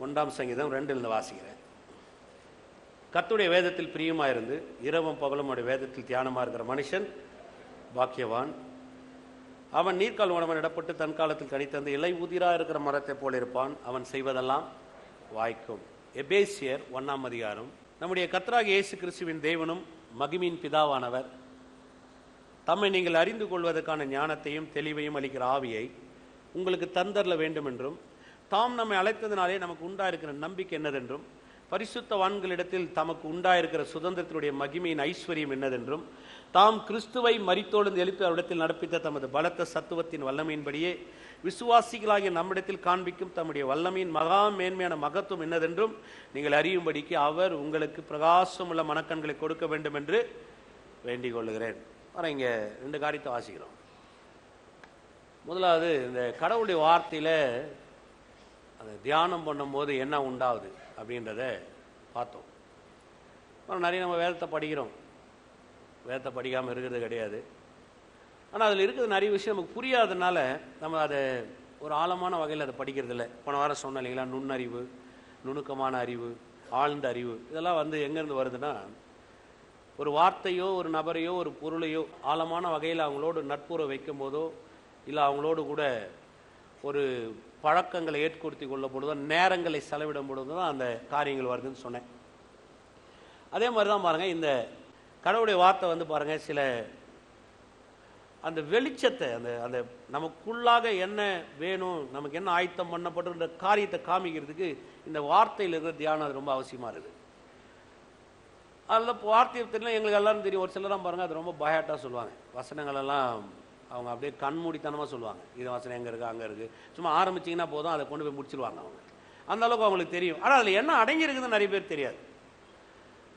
1ஆம் சங்கீதம் 2 வாசிக்கிறேன். கர்த்தருடைய வேதத்தில் பிரியமாக இருந்து இரவும் பகலும் அவருடைய வேதத்தில் தியானமாக இருக்கிற மனுஷன் பாக்கியவான். அவன் நீர்க்கால் உணவன் இடப்பட்டு தன் காலத்தில் கனித்தந்து இலை உதிராக இருக்கிற மரத்தை போல் இருப்பான். அவன் செய்வதெல்லாம் வாய்க்கும். எபேசியர் 1ஆம் அதிகாரம். நம்முடைய கர்த்தராகிய இயேசு கிறிஸ்துவின் தேவனும் மகிமையின் பிதாவானவர் தம்மை நீங்கள் அறிந்து கொள்வதற்கான ஞானத்தையும் தெளிவையும் அளிக்கிற ஆவியை உங்களுக்கு தந்தரல வேண்டும் என்றும், தாம் நம்மை அழைத்ததினாலே நமக்கு உண்டாயிருக்கிற நம்பிக்கை என்னதென்றும், பரிசுத்தவான்களிடத்தில் தமக்கு உண்டாயிருக்கிற சுதந்திரத்தினுடைய மகிமையின் ஐஸ்வர்யம் என்னதென்றும், தாம் கிறிஸ்துவை மரித்தோடு எழுப்பி அவரிடத்தில் நடப்பித்த தமது பலத்த சத்துவத்தின் வல்லமையின்படியே விசுவாசிகளாகிய நம்மிடத்தில் காண்பிக்கும் தம்முடைய வல்லமையின் மகா மேன்மையான மகத்துவம் என்னதென்றும் நீங்கள் அறியும்படிக்கு அவர் உங்களுக்கு பிரகாசமுள்ள மனக்கண்களை கொடுக்க வேண்டும் என்று வேண்டிக் கொள்ளுகிறேன். இங்கே 2 காரியத்தை வாசிக்கிறோம். முதலாவது, இந்த கடவுளுடைய வார்த்தையில் அதை தியானம் பண்ணும்போது என்ன உண்டாகுது அப்படின்றத பார்த்தோம். நிறைய நம்ம வேதத்தை படிக்கிறோம், வேதத்தை படிக்காமல் இருக்கிறது கிடையாது. ஆனால் அதில் இருக்கிறது நிறைய விஷயம் நமக்கு புரியாததுனால நம்ம அதை ஒரு ஆழமான வகையில் அதை படிக்கிறது இல்லை. போன வாரம் சொன்னோம் இல்லைங்களா, நுண்ணறிவு, நுணுக்கமான அறிவு, ஆழ்ந்த அறிவு, இதெல்லாம் எங்கேருந்து வருதுன்னா, ஒரு வார்த்தையோ ஒரு நபரையோ ஒரு பொருளையோ ஆழமான வகையில் அவங்களோடு நட்புறவு வைக்கும் போதோ இல்லை அவங்களோடு கூட ஒரு பழக்கங்களை ஏற்படுத்தி கொள்ளும் பொழுதோ நேரங்களை செலவிடும் பொழுது தான் அந்த காரியங்கள் வருதுன்னு சொன்னேன். அதே மாதிரி தான் பாருங்கள், இந்த கடவுளுடைய வார்த்தை பாருங்கள், சில அந்த வெளிச்சத்தை அந்த நமக்குள்ளாக என்ன வேணும், நமக்கு என்ன ஆயத்தம் பண்ணப்பட்டுன்ற காரியத்தை காமிக்கிறதுக்கு இந்த வார்த்தையில் இருக்கிற தியானம் அது ரொம்ப அவசியமாக இருக்குது. அதில் வார்த்தை தெரியல, எங்களுக்கு எல்லாரும் தெரியும். ஒரு சிலராக பாருங்கள், அது ரொம்ப பயாட்டாக சொல்லுவாங்க. வசனங்களெல்லாம் அவங்க அப்படியே கண்மூடித்தனமாக சொல்லுவாங்க. இது வசனம் எங்கே இருக்குது அங்கே இருக்குது, சும்மா ஆரம்பிச்சிங்கன்னா போதும் அதை கொண்டு போய் முடிச்சிருவாங்க அவங்க. அந்த அளவுக்கு அவங்களுக்கு தெரியும். ஆனால் அதில் என்ன அடங்கி இருக்குதுன்னு நிறைய பேர் தெரியாது.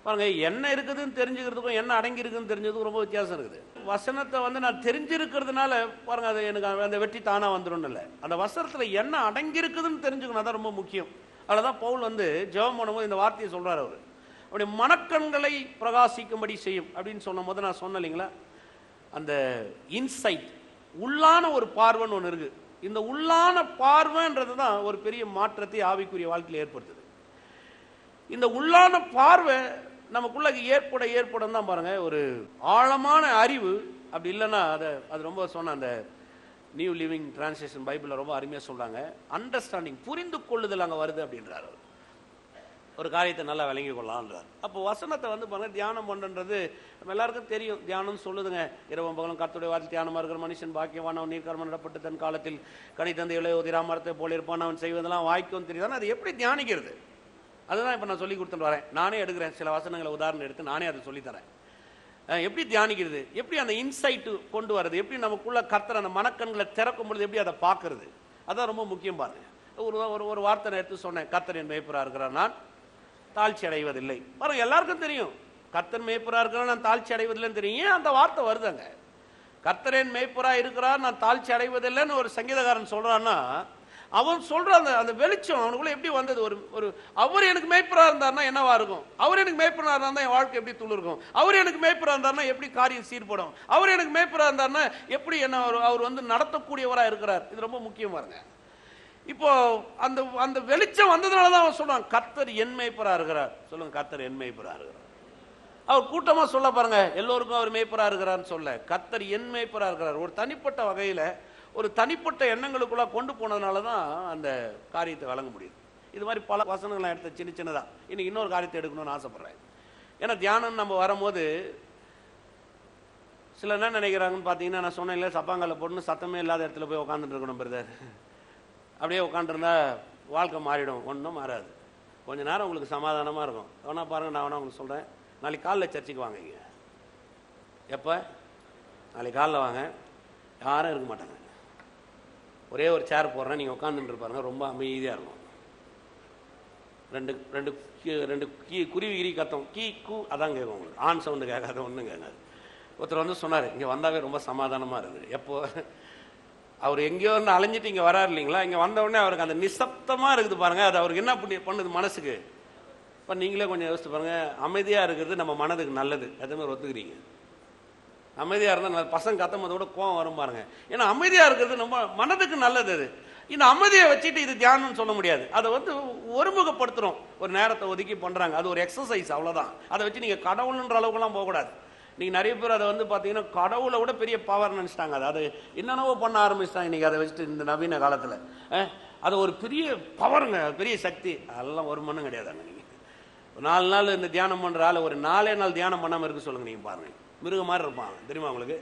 பாருங்கள், என்ன இருக்குதுன்னு தெரிஞ்சுக்கிறதுக்கும் என்ன அடங்கி இருக்குதுன்னு தெரிஞ்சதுக்கும் ரொம்ப வித்தியாசம் இருக்குது. வசனத்தை நான் தெரிஞ்சிருக்கிறதுனால பாருங்கள், அது எனக்கு அந்த வெற்றி தானாக வந்துடும் இல்லை. அந்த வசனத்தில் என்ன அடங்கி இருக்குதுன்னு தெரிஞ்சுக்கணும், அதான் ரொம்ப முக்கியம். அதில் தான் பவுல் ஜெபம் பண்ணும்போது இந்த வார்த்தையை சொல்கிறார். அவர் அப்படி மனக்கண்களை பிரகாசிக்கும்படி செய்யும் அப்படின்னு சொன்ன போது நான் சொன்னேன் இல்லைங்களா, அந்த இன்சைட், உள்ளான ஒரு பார்வைன்னு ஒன்று இருக்குது. இந்த உள்ளான பார்வைன்றது தான் ஒரு பெரிய மாற்றத்தை ஆவிக்குரிய வாழ்க்கையில் ஏற்படுத்துது. இந்த உள்ளான பார்வை நமக்குள்ள ஏற்பட தான் பாருங்க, ஒரு ஆழமான அறிவு. அப்படி இல்லைன்னா அது ரொம்ப சொன்ன அந்த நியூ லிவிங் டிரான்ஸ்லேஷன் பைபிளில் ரொம்ப அருமையாக சொல்கிறாங்க, அண்டர்ஸ்டாண்டிங், புரிந்து கொள்ளுதல் அங்கே வருது அப்படின்றார். ஒரு காரியத்தை நல்லா விளங்கி கொள்ளலான்றார். அப்போ வசனத்தை பாருங்க, தியானம் பண்ணுறது நம்ம எல்லாருக்கும் தெரியும். தியானம் சொல்லுதுங்க, இரவும் பகலும் கர்த்தருடைய வார்த்தை தியானமாக இருக்கிற மனுஷன் பாக்கியவான். அவன் நீர்க்கால் நடப்பட்டு தன் காலத்தில் கனித்தந்து இலை உதிரா மரத்தை போல இருப்பான். அவன் செய்வதெல்லாம் வாய்க்கும் தெரியுது. அது எப்படி தியானிக்கிறது, அதுதான் இப்போ நான் சொல்லி கொடுத்துட்டு வரேன். நானே எடுக்கிறேன் சில வசனங்களை உதாரணம் எடுத்து நானே அதை சொல்லித்தரேன். எப்படி தியானிக்கிறது, எப்படி அந்த இன்சைட்டு கொண்டு வர்றது, எப்படி நமக்குள்ள கர்த்தர் அந்த மனக்கண்களை திறக்கும் பொழுது எப்படி அதை பார்க்கறது, அதான் ரொம்ப முக்கியம். பாருங்க, ஒரு வார்த்தை நான் எடுத்து சொன்னேன், கர்த்தர் என் மேய்ப்பராக இருக்கிறார், நான் தாழ்ச்சி அடைவதில்லை. பாருங்க, எல்லாருக்கும் தெரியும் கர்த்தர் மேய்ப்பராக இருக்கிறார், நான் தாழ்ச்சி அடைவதில்லைன்னு தெரியும். ஏன் அந்த வார்த்தை வருதுங்க? கர்த்தர் என் மேய்ப்பராக இருக்கிறார், நான் தாழ்ச்சி அடைவதில்லைன்னு ஒரு சங்கீதக்காரன் சொல்றான்னா, அவன் சொல்ற அந்த வெளிச்சம் அவனுக்குள்ள எப்படி வந்தது? ஒரு அவர் எனக்கு மேய்ப்பராக இருந்தார்னா என்னவா இருக்கும்? அவர் எனக்கு மேய்ப்பராக இருந்தார்னா என் வாழ்க்கை எப்படி துளு இருக்கும்? அவர் எனக்கு மேய்ப்பராக இருந்தார்னா எப்படி காரியம் சீர்படும்? அவர் எனக்கு மேய்ப்பராக இருந்தார்னா எப்படி என்ன அவர் நடத்தக்கூடியவராக இருக்கிறார். இது ரொம்ப முக்கியம் பாருங்க. இப்போ அந்த வெளிச்சம் வந்ததுனால தான் அவன் சொல்றான், கர்த்தர் என் மேய்ப்பராக இருக்கிறார். சொல்லுங்க, கர்த்தர் என் மேய்ப்பராக இருக்கிறார். அவர் கூட்டமா சொல்ல பாருங்க, எல்லோருக்கும் அவர் மேய்ப்பராக இருக்கிறார்னு சொல்ல, கர்த்தர் என் மேய்ப்பராக இருக்கிறார். ஒரு தனிப்பட்ட வகையில ஒரு தனிப்பட்ட எண்ணங்களுக்குள்ள கொண்டு போனதுனால தான் அந்த காரியத்தை வழங்க முடியுது. இது மாதிரி பல வசனங்களை எடுத்த சின்னதா இன்னைக்கு இன்னொரு காரியத்தை எடுக்கணும்னு ஆசைப்படுறேன். ஏன்னா தியானம் நம்ம வரும்போது சில என்ன நினைக்கிறாங்கன்னு பார்த்தீங்கன்னா, நான் சொன்னேன் இல்லை, சப்பாங்கால போட்டுன்னு சத்தமே இல்லாத இடத்துல போய் உட்காந்துட்டு இருக்கணும் பிரதர், அப்படியே உட்காந்துருந்தா வாழ்க்கை மாறிடும். ஒன்றும் மாறாது. கொஞ்ச நேரம் உங்களுக்கு சமாதானமாக இருக்கும். வேணா பாருங்கள், நான் வேணா உங்களுக்கு சொல்கிறேன், நாளைக்கு காலைல சர்ச்சுக்கு வாங்க. இங்கே எப்போ? நாளைக்கு காலைல வாங்க, யாரும் இருக்க மாட்டாங்க. ஒரே ஒரு சேர் போடுறேன், நீங்கள் உட்காந்துட்டு இருப்பாருங்க, ரொம்ப அமைதியாக இருக்கும். ரெண்டு குருவி கிரி கத்தம், கீ கூ அதான் கேட்கும் உங்களுக்கு. ஆண் சவுண்டு கேட்காத, ஒன்றும் கேட்காது. ஒருத்தர் சொன்னார், இங்கே வந்தாவே ரொம்ப சமாதானமாக இருக்குது. எப்போ? அவர் எங்கேயோ அலைஞ்சிட்டு இங்கே வராரு இல்லைங்களா, இங்கே வந்தவுடனே அவருக்கு அந்த நிசப்தமாக இருக்குது பாருங்கள், அது அவருக்கு என்ன பண்ணுது மனசுக்கு? இப்போ நீங்களே கொஞ்சம் யோசிச்சு பாருங்கள், அமைதியாக இருக்கிறது நம்ம மனதுக்கு நல்லது. எதுவுமே ஒத்துக்கிறீங்க? அமைதியாக இருந்தால் பசங்க கத்தும் போது கூட கோவம் வரும் பாருங்க. ஏன்னா அமைதியாக இருக்கிறது நம்ம மனதுக்கு நல்லது. அது இந்த அமைதியை வச்சுட்டு இது தியானம்னு சொல்ல முடியாது. அதை வந்து ஒருமுகப்படுத்துகிறோம், ஒரு நேரத்தை ஒதுக்கி பண்ணுறாங்க. அது ஒரு எக்ஸசைஸ், அவ்வளோதான். அதை வச்சு நீங்கள் கடவுள்ன்ற அளவுக்குலாம் போகக்கூடாது. நீங்கள் நிறைய பேர் அதை வந்து பார்த்தீங்கன்னா கடவுளை விட பெரிய பவர் நினச்சிட்டாங்க. அது என்னென்னவோ பண்ண ஆரம்பிச்சிட்டாங்க இன்றைக்கி. அதை வச்சுட்டு இந்த நவீன காலத்தில் அது ஒரு பெரிய பவருங்க, பெரிய சக்தி. அதெல்லாம் ஒரு மண்ணும் கிடையாதாங்க. நீங்கள் 4 நாள் இந்த தியானம் பண்ணுற ஆள் ஒரு 4 நாள் தியானம் பண்ணாமல் இருக்க சொல்லுங்கள். நீங்கள் பாருங்கள், மிருக மாதிரி இருப்பாங்க தெரியுமா உங்களுக்கு?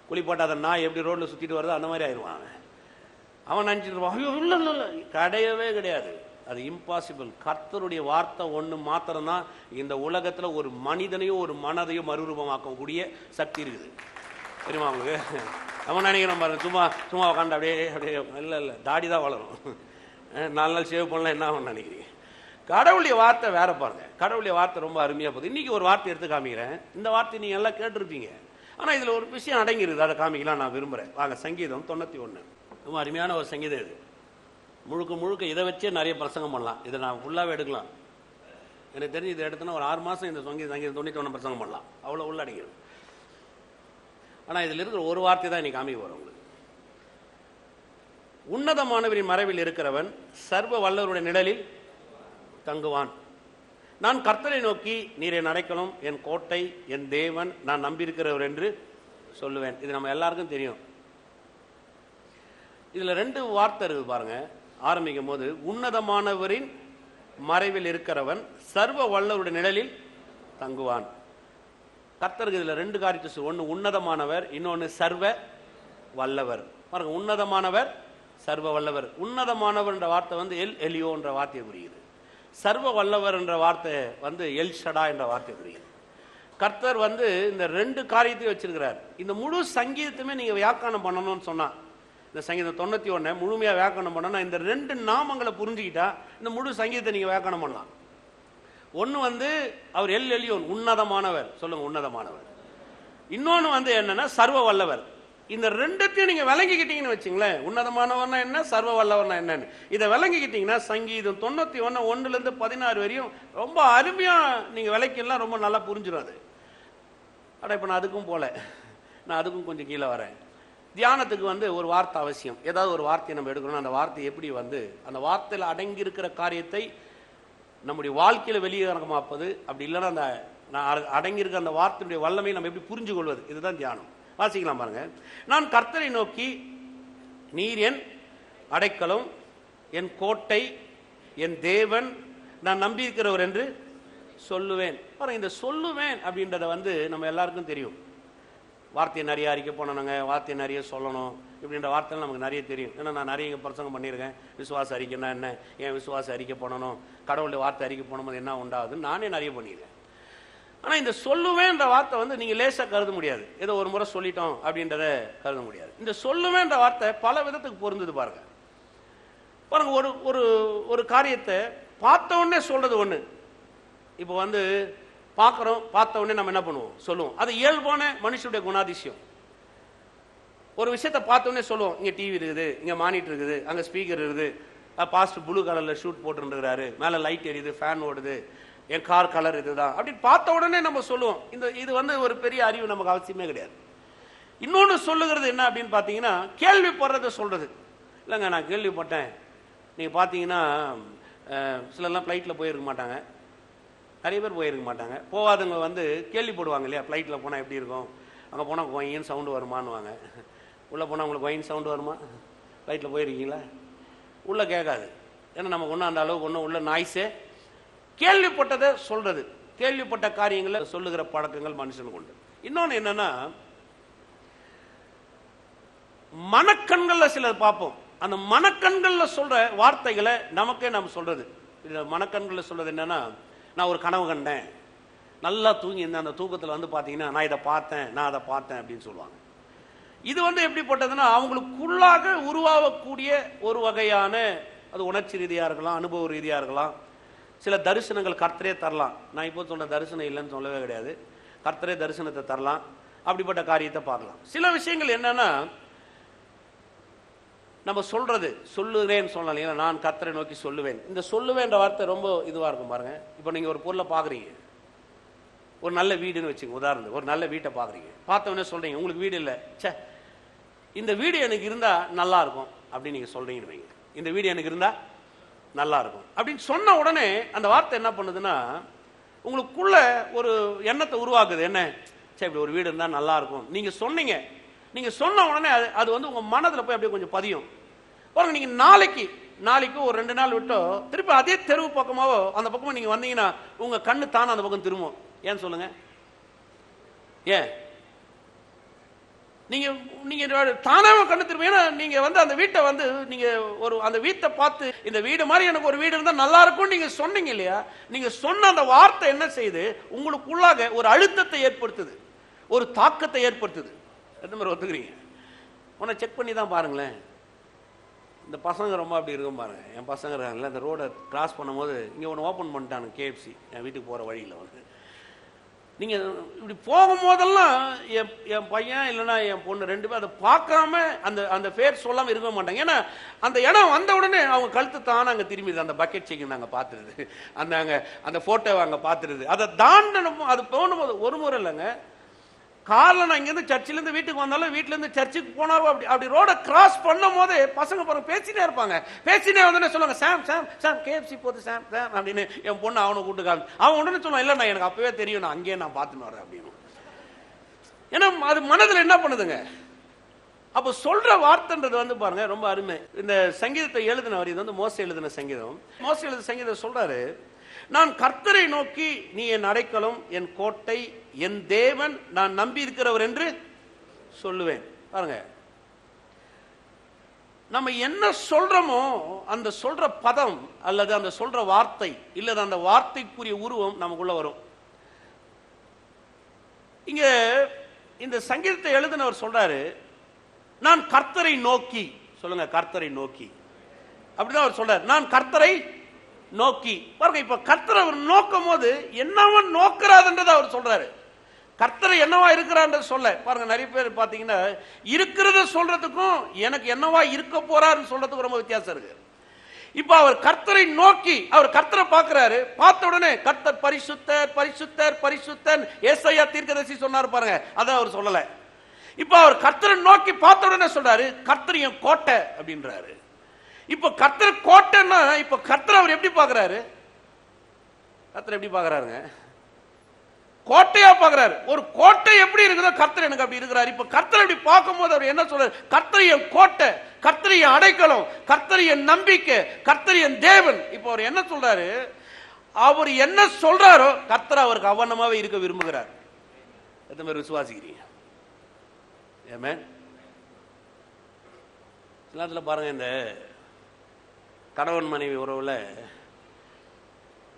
குளிப்பாட்டாத நாய் எப்படி ரோட்டில் சுற்றிட்டு வருதோ அந்த மாதிரி ஆயிடுவாங்க. அவன் நினச்சிட்டு இருப்பான், ஐயோ இல்லை இல்லை இல்லை, கிடையவே கிடையாது. அது இம்பாசிபிள். கர்த்தருடைய வார்த்தை ஒன்று மாத்திரம்தான் இந்த உலகத்தில் ஒரு மனிதனையும் ஒரு மனதையும் மறுரூபமாக்கக்கூடிய சக்தி இருக்குது தெரியுமா உங்களுக்கு? நம்ம நினைக்கிறோம் பாருங்க, சும்மா சும்மா உட்காந்து அப்படியே அப்படியே இல்லை இல்லை, தாடி தான் வளரும். 4 நாள் சேவ் பண்ணலாம், என்ன ஆகும்னு நினைக்கிறீங்க? கடவுளுடைய வார்த்தை வேற பாருங்க. கடவுளுடைய வார்த்தை ரொம்ப அருமையாக போகுது. இன்னைக்கு ஒரு வார்த்தை எடுத்து காமிக்கிறேன். இந்த வார்த்தை நீங்கள் எல்லாம் கேட்டிருப்பீங்க. ஆனால் இதில் ஒரு விஷயம் அடங்கிருக்குது, அதை காமிக்கலாம் நான் விரும்புகிறேன். வாங்க, சங்கீதம் 91. ரொம்ப அருமையான ஒரு சங்கீதம் இது. முழுக்க முழுக்க இதை வச்சே நிறைய பிரசங்கம் பண்ணலாம். இதை நான் ஃபுல்லாகவே எடுக்கலாம். எனக்கு தெரிஞ்சு இதை எடுத்தோன்னா ஒரு 6 மாதம் இந்த சங்கீதம் 91 பிரசங்கம் பண்ணலாம். அவ்வளோ உள்ள அடங்கிடும். ஆனால் இதில் இருக்கிற ஒரு வார்த்தை தான் இன்னைக்கு காமிக்க வரும் உங்களுக்கு. உன்னதமானவரின் மறைவில் இருக்கிறவன் சர்வ வல்லவருடைய நிழலில் தங்குவான். நான் கர்த்தரை நோக்கி, நீர் என் அடைக்கலம், என் கோட்டை, என் தேவன், நான் நம்பியிருக்கிறவர் என்று சொல்லுவேன். இது நம்ம எல்லாருக்கும் தெரியும். இதில் 2 வார்த்தை இருக்குது பாருங்க. ஆரம்பிக்கும் போது உன்னதமானவரின் மறைவில் இருக்கிறவன் சர்வ வல்லவருடைய நிழலில் தங்குவான். கர்த்தருக்கு இதில் 2 காரியத்தை. ஒன்று உன்னதமானவர், இன்னொன்று சர்வ வல்லவர். பாருங்க, உன்னதமானவர், சர்வ வல்லவர். உன்னதமானவர் என்ற வார்த்தை வந்து எல் எலியோ என்ற வார்த்தையை குறிக்குது. சர்வ வல்லவர் என்ற வார்த்தை வந்து எல் ஷடா என்ற வார்த்தை குறிக்குது. கர்த்தர் வந்து இந்த 2 காரியத்தையும் வச்சிருக்கிறார். இந்த முழு சங்கீதத்துமே நீங்கள் வியாக்கரணம் பண்ணணும்னு சொன்னால், இந்த சங்கீதம் 91 முழுமையாக வியாக்கரணம் பண்ணணும்னா இந்த 2 நாமங்களை புரிஞ்சுக்கிட்டா இந்த முழு சங்கீதத்தை நீங்கள் வியாக்கரணம் பண்ணலாம். ஒன்று வந்து அவர் எல் எலியோன், உன்னதமானவர். சொல்லுங்க, உன்னதமானவர். இன்னொன்று வந்து என்னன்னா சர்வ வல்லவர். இந்த 2த்தையும் நீங்க விளங்கிக்கிட்டீங்கன்னு வச்சுங்களேன், உன்னதமானவர்னா என்ன, சர்வ வல்லவர்னா என்னன்னு இதை விளங்கிக்கிட்டீங்கன்னா சங்கீதம் 91 1 - 16 வரையும் ரொம்ப அருமையா நீங்க விளக்கிலாம் ரொம்ப நல்லா புரிஞ்சிடும். அது அட இப்போ நான் அதுக்கும் போல, நான் அதுக்கும் கொஞ்சம் கீழே வரேன். தியானத்துக்கு வந்து ஒரு வார்த்தை அவசியம். ஏதாவது ஒரு வார்த்தையை நம்ம எடுக்கணும். அந்த வார்த்தை எப்படி வந்து அந்த வார்த்தையில் அடங்கி இருக்கிற காரியத்தை நம்முடைய வாழ்க்கையில வெளியரங்கமாப்பது, அப்படி இல்லைன்னா அந்த அடங்கியிருக்க அந்த வார்த்தையுடைய வல்லமையை நம்ம எப்படி புரிஞ்சு கொள்வது, இதுதான் தியானம். வாசிக்கலாம் பாருங்க. நான் கர்த்தரை நோக்கி, நீர் என் அடைக்கலம், என் கோட்டை, என் தேவன், நான் நம்பியிருக்கிறவர் என்று சொல்லுவேன். பாருங்க, இந்த சொல்லுவேன் அப்படின்றத வந்து நம்ம எல்லாருக்கும் தெரியும். வார்த்தையை நிறைய அறிக்கை பண்ணணுங்க, வார்த்தையை நிறைய சொல்லணும் இப்படின்ற வார்த்தைகள் நமக்கு நிறைய தெரியும். ஏன்னா நான் நிறைய பிரசங்கம் பண்ணியிருக்கேன். விசுவாச அறிக்கைன்னா என்ன, ஏன் விசுவாச அறிக்கை பண்ணணும், கடவுளுடைய வார்த்தை அறிக்கை பண்ணும்போது என்ன உண்டாகுதுன்னு நானே நிறைய பண்ணியிருக்கேன். ஆனால் இந்த சொல்லுவேன்ற வார்த்தை வந்து நீங்கள் லேசாக கருத முடியாது. ஏதோ ஒரு முறை சொல்லிட்டோம் அப்படின்றத கருத முடியாது. இந்த சொல்லுவேன்ற வார்த்தை பல விதத்துக்கு பொருந்தது பாருங்க. பாருங்க, ஒரு ஒரு ஒரு காரியத்தை பார்த்த உடனே சொல்றது ஒன்று. இப்போ வந்து பார்க்குறோம், பார்த்த உடனே நம்ம என்ன பண்ணுவோம், சொல்லுவோம். அது இயல்பான மனுஷனுடைய குணாதிசயம். ஒரு விஷயத்தை பார்த்த உடனே சொல்லுவோம், இங்கே டிவி இருக்குது, இங்கே மானிட்டர் இருக்குது, அங்கே ஸ்பீக்கர் இருக்குது, பாஸ்டர் ப்ளூ கலரில் ஷூட் போட்டுருக்கிறாரு, மேலே லைட் எரியுது, ஃபேன் ஓடுது, என் கார் கலர் இதுதான் அப்படின்னு பார்த்த உடனே நம்ம சொல்லுவோம். இது வந்து ஒரு பெரிய அறிவு நமக்கு அவசியமே கிடையாது. இன்னொன்று சொல்லுகிறது என்ன அப்படின்னு பார்த்தீங்கன்னா, கேள்விப்படுறத சொல்றது. இல்லைங்க நான் கேள்விப்பட்டேன். நீங்கள் பார்த்தீங்கன்னா சிலர்லாம் ஃப்ளைட்டில் போயிருக்க மாட்டாங்க, நிறைய பேர் போயிருக்க மாட்டாங்க. போகாதவங்க வந்து கேள்விப்படுவாங்க இல்லையா, ஃப்ளைட்டில் போனால் எப்படி இருக்கும், அங்கே போனால் கொயின் சவுண்டு வருமானுவாங்க. உள்ளே போனால் உங்களுக்கு கொயின் சவுண்டு வருமா? ஃப்ளைட்டில் போயிருக்கீங்களா? உள்ளே கேட்காது. ஏன்னா நமக்கு ஒன்றும் அந்த அளவுக்கு ஒன்றும் உள்ள நாய்ஸே. கேள்விப்பட்டதை சொல்றது, கேள்விப்பட்ட காரியங்களை சொல்லுகிற பழக்கங்கள் மனுஷனுக்கு உண்டு. இன்னொன்று என்னன்னா, மனக்கண்கள்ல சிலர் பார்ப்போம். அந்த மனக்கண்கள்ல சொல்ற வார்த்தைகளை நமக்கே நம்ம சொல்றது. மனக்கண்கள்ல சொல்றது என்னன்னா, நான் ஒரு கனவு கண்டேன், நல்லா தூங்கி இருந்தேன், அந்த தூக்கத்தில் வந்து பார்த்தீங்கன்னா நான் இதை பார்த்தேன், நான் அதை பார்த்தேன் அப்படின்னு சொல்லுவாங்க. இது வந்து எப்படிப்பட்டதுன்னா, அவங்களுக்குள்ளாக உருவாகக்கூடிய ஒரு வகையான, அது உணர்ச்சி ரீதியாக இருக்கலாம், அனுபவ ரீதியாக இருக்கலாம். சில தரிசனங்கள் கர்த்தரே தரலாம். நான் இப்போ சொன்ன தரிசனம் இல்லைன்னு சொல்லவே கிடையாது, கர்த்தரே தரிசனத்தை தரலாம். அப்படிப்பட்ட காரியத்தை பார்க்கலாம். சில விஷயங்கள் என்னன்னா, நம்ம சொல்றது, சொல்லுறேன்னு சொல்லலாம். நான் கர்த்தரை நோக்கி சொல்லுவேன். இந்த சொல்லுவேன்ற வார்த்தை ரொம்ப இதுவாக இருக்கும் பாருங்க. இப்போ நீங்கள் ஒரு பொருளை பார்க்குறீங்க, ஒரு நல்ல வீடுன்னு வச்சுங்க, உதாரணத்துக்கு ஒரு நல்ல வீட்டை பார்க்குறீங்க. பார்த்தவொடனே சொல்கிறீங்க, உங்களுக்கு வீடு இல்லை, சே இந்த வீடு எனக்கு இருந்தால் நல்லா இருக்கும் அப்படின்னு நீங்கள் சொல்கிறீங்கன்னு வைங்க. இந்த வீடு எனக்கு இருந்தால் நல்லா இருக்கும் அப்படின்னு சொன்ன உடனே அந்த வார்த்தை என்ன பண்ணுதுன்னா, உங்களுக்குள்ள ஒரு எண்ணத்தை உருவாக்குது. என்ன, சே இப்படி ஒரு வீடு இருந்தால் நல்லா இருக்கும் நீங்கள் சொன்னீங்க. நீங்கள் சொன்ன உடனே அது வந்து உங்கள் மனதில் போய் அப்படியே கொஞ்சம் பதியும். பாருங்க, நீங்கள் நாளைக்கு ஒரு 2 நாள் விட்டோ திருப்பி அதே தெருவு பக்கமாவோ அந்த பக்கமாக நீங்கள் வந்தீங்கன்னா உங்கள் கண்ணு தானே அந்த பக்கம் திரும்பும். ஏன்னு சொல்லுங்க? ஏன் நீங்க தானாக கண்ணு திரும்ப? ஏன்னா நீங்க வந்து அந்த வீட்டை வந்து நீங்க ஒரு அந்த வீட்டை பார்த்து இந்த வீடு மாதிரி எனக்கு ஒரு வீடு இருந்தால் நல்லா இருக்கும் நீங்க சொன்னீங்க இல்லையா? நீங்க சொன்ன அந்த வார்த்தை என்ன செய்யுது? உங்களுக்குள்ளாக ஒரு அழுத்தத்தை ஏற்படுத்துது, ஒரு தாக்கத்தை ஏற்படுத்துது. எந்த மாதிரி ஒத்துக்கிறீங்க? உன்னை செக் பண்ணி தான் பாருங்களேன். இந்த பசங்க ரொம்ப அப்படி இருக்கும் பாருங்க. என் பசங்க இருக்காங்கல்ல, இந்த ரோடை கிராஸ் பண்ணும்போது இங்கே ஒன்று ஓப்பன் பண்ணிட்டானு KFC என் வீட்டுக்கு போகிற வழியில் வந்து. நீங்கள் இப்படி போகும்போதெல்லாம் என் பையன் இல்லைன்னா என் பொண்ணு 2 பேரும் அதை பார்க்காம அந்த பேர் சொல்லாமல் இருக்க மாட்டாங்க. ஏன்னா அந்த இடம் வந்த உடனே அவங்க கழுத்து தானே அங்கே திரும்பிடுது. அந்த பக்கெட் சிக்கன் நாங்கள் பார்த்துருது, அந்த ஃபோட்டோவை அங்கே பார்த்துருது. அதை தாண்டணும். அது போகும்போது ஒரு முறை இல்லைங்க, காரில் நான் இங்கேருந்து சர்ச்சிலேருந்து வீட்டுக்கு வந்தாலும் வீட்டிலேருந்து சர்ச்சுக்கு போனாலும் அப்படி ரோடை கிராஸ் பண்ணும் போதே பசங்க பாருங்க பேசினே இருப்பாங்க. பேசினே வந்தோடனே சொல்லுவாங்க, சாம் KFC போகுது சாம் அப்படின்னு. என் பொண்ணு அவனை கூட்டுக்காங்க. அவன் உடனே சொல்லுவான், இல்லை நான் எனக்கு அப்பவே தெரியும், நான் அங்கேயே நான் பார்த்துன்னு வரேன் அப்படின்னு. ஏன்னா அது மனதில் என்ன பண்ணுதுங்க? அப்போ சொல்ற வார்த்தைன்றது வந்து பாருங்க ரொம்ப அருமை. இந்த சங்கீதத்தை எழுதினவர், இது வந்து மோசே எழுதின சங்கீதம். மோசே எழுதின சங்கீதம் சொல்றாரு, நான் கர்த்தரை நோக்கி நீ என் அடைக்கலம், என் கோட்டை, என் தேவன், நான் நம்பி இருக்கிறவர் என்று சொல்லுவேன். பாருங்க, நம்ம என்ன சொல்றோமோ அந்த சொல்ற பதம் அல்லது அந்த சொல்ற வார்த்தை இல்லது அந்த வார்த்தைக்குரிய உருவம் நமக்குள்ள வரும். இங்க இந்த சங்கீதத்தை எழுதினவர் சொல்றாரு, நான் கர்த்தரை நோக்கி, சொல்லுங்க கர்த்தரை நோக்கி, அப்படிதான் அவர் சொல்றாரு, நான் கர்த்தரை நோக்கி. பாருங்க, இப்ப கர்த்தரை அவர் நோக்கும் போது என்னவா நோக்கிறாருன்றதை அவர் சொல்றாரு. கர்த்தரை என்னவா இருக்கிறார் சொல்ல பாருங்க. நிறைய பேர் பாத்தீங்கன்னா இருக்கிறத சொல்றதுக்கும் எனக்கு என்னவா இருக்க போறாருன்னு சொல்றதுக்கும் ரொம்ப வித்தியாசம் இருக்கு. இப்ப அவர் கர்த்தரை நோக்கி அவர் கர்த்தரை பார்க்கிறாரு. பார்த்த உடனே கர்த்தர் பரிசுத்தர் பரிசுத்தர் பரிசுத்தன் ஏசாயா தீர்க்கதரிசி சொன்னார் பாருங்க, அதான் அவர் சொல்லல. இப்ப அவர் கர்த்தரை நோக்கி பார்த்த உடனே சொல்றாரு, கர்த்தர் என் கோட்டை அப்படின்றாரு. இப்ப கர்த்தர் கோட்டைன்னா இப்ப கர்த்தர் அவர் எப்படி பார்க்கிறாரு? கர்த்தர் எப்படி பார்க்கிறாருங்க? கோட்டையா பார்க்கிறாரு. ஒரு கோட்டை எப்படி இருக்குதோ கர்த்தர் எனக்கு அப்படி இருக்கிறார். இப்ப கர்த்தர் அப்படி பார்க்கும்போது அவர் என்ன சொல்றாரு? கர்த்தர் என் கோட்டை, கர்த்தர் என் அடைக்கலம், கர்த்தர் என் நம்பிக்கை, கர்த்தர் என் தேவன். இப்ப அவர் என்ன சொல்றாரு? அவர் என்ன சொல்றாரோ கர்த்தர் அவருக்கு அவனமாவே இருக்க விரும்புகிறார். எத்தனை பேர் விசுவாசிக்கிறீங்க? ஆமென். எல்லாத்துல பாருங்க, இந்த கணவன் மனைவி உறவுல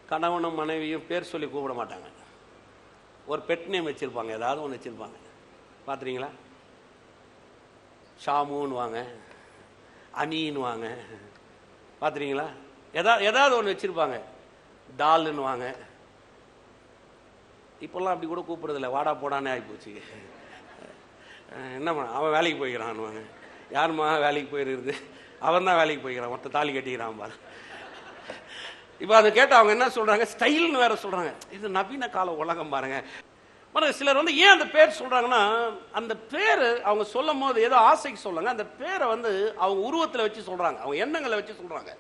கணவனும் மனைவியும் பேர் சொல்லி கூப்பிட மாட்டாங்க. ஒரு பெட் நேம் வச்சிருப்பாங்க, ஏதாவது ஒன்று வச்சிருப்பாங்க. பார்த்துறீங்களா? ஷாமுன்னு வாங்க, அனின்னு வாங்க, பார்த்துறீங்களா? ஏதாவது ஒன்று வச்சிருப்பாங்க, டால்னு வாங்க. இப்பெல்லாம் அப்படி கூட கூப்பிடுறதில்ல, வாடா போடானே ஆகிப்போச்சு. என்னம்மா அவன் வேலைக்கு போய்க்கிறான்னுவாங்க. யாரும்மா வேலைக்கு போயிருக்குது? அவன் தான் வேலைக்கு போய்க்கிறான், மொத்த தாலி கட்டிக்கிறான் பாரு. இப்போ அதை கேட்டு அவங்க என்ன சொல்றாங்க? ஸ்டைல்னு வேற சொல்றாங்க. இது நவீன கால உலகம் பாருங்க. சிலர் வந்து ஏன் அந்த பேர் சொல்றாங்கன்னா, அந்த பேர் அவங்க சொல்லும் போது ஏதோ ஆசைக்கு சொல்லுங்க, அந்த பேரை வந்து அவங்க உருவத்தில் வச்சு சொல்றாங்க, அவங்க எண்ணங்களை வச்சு சொல்றாங்க.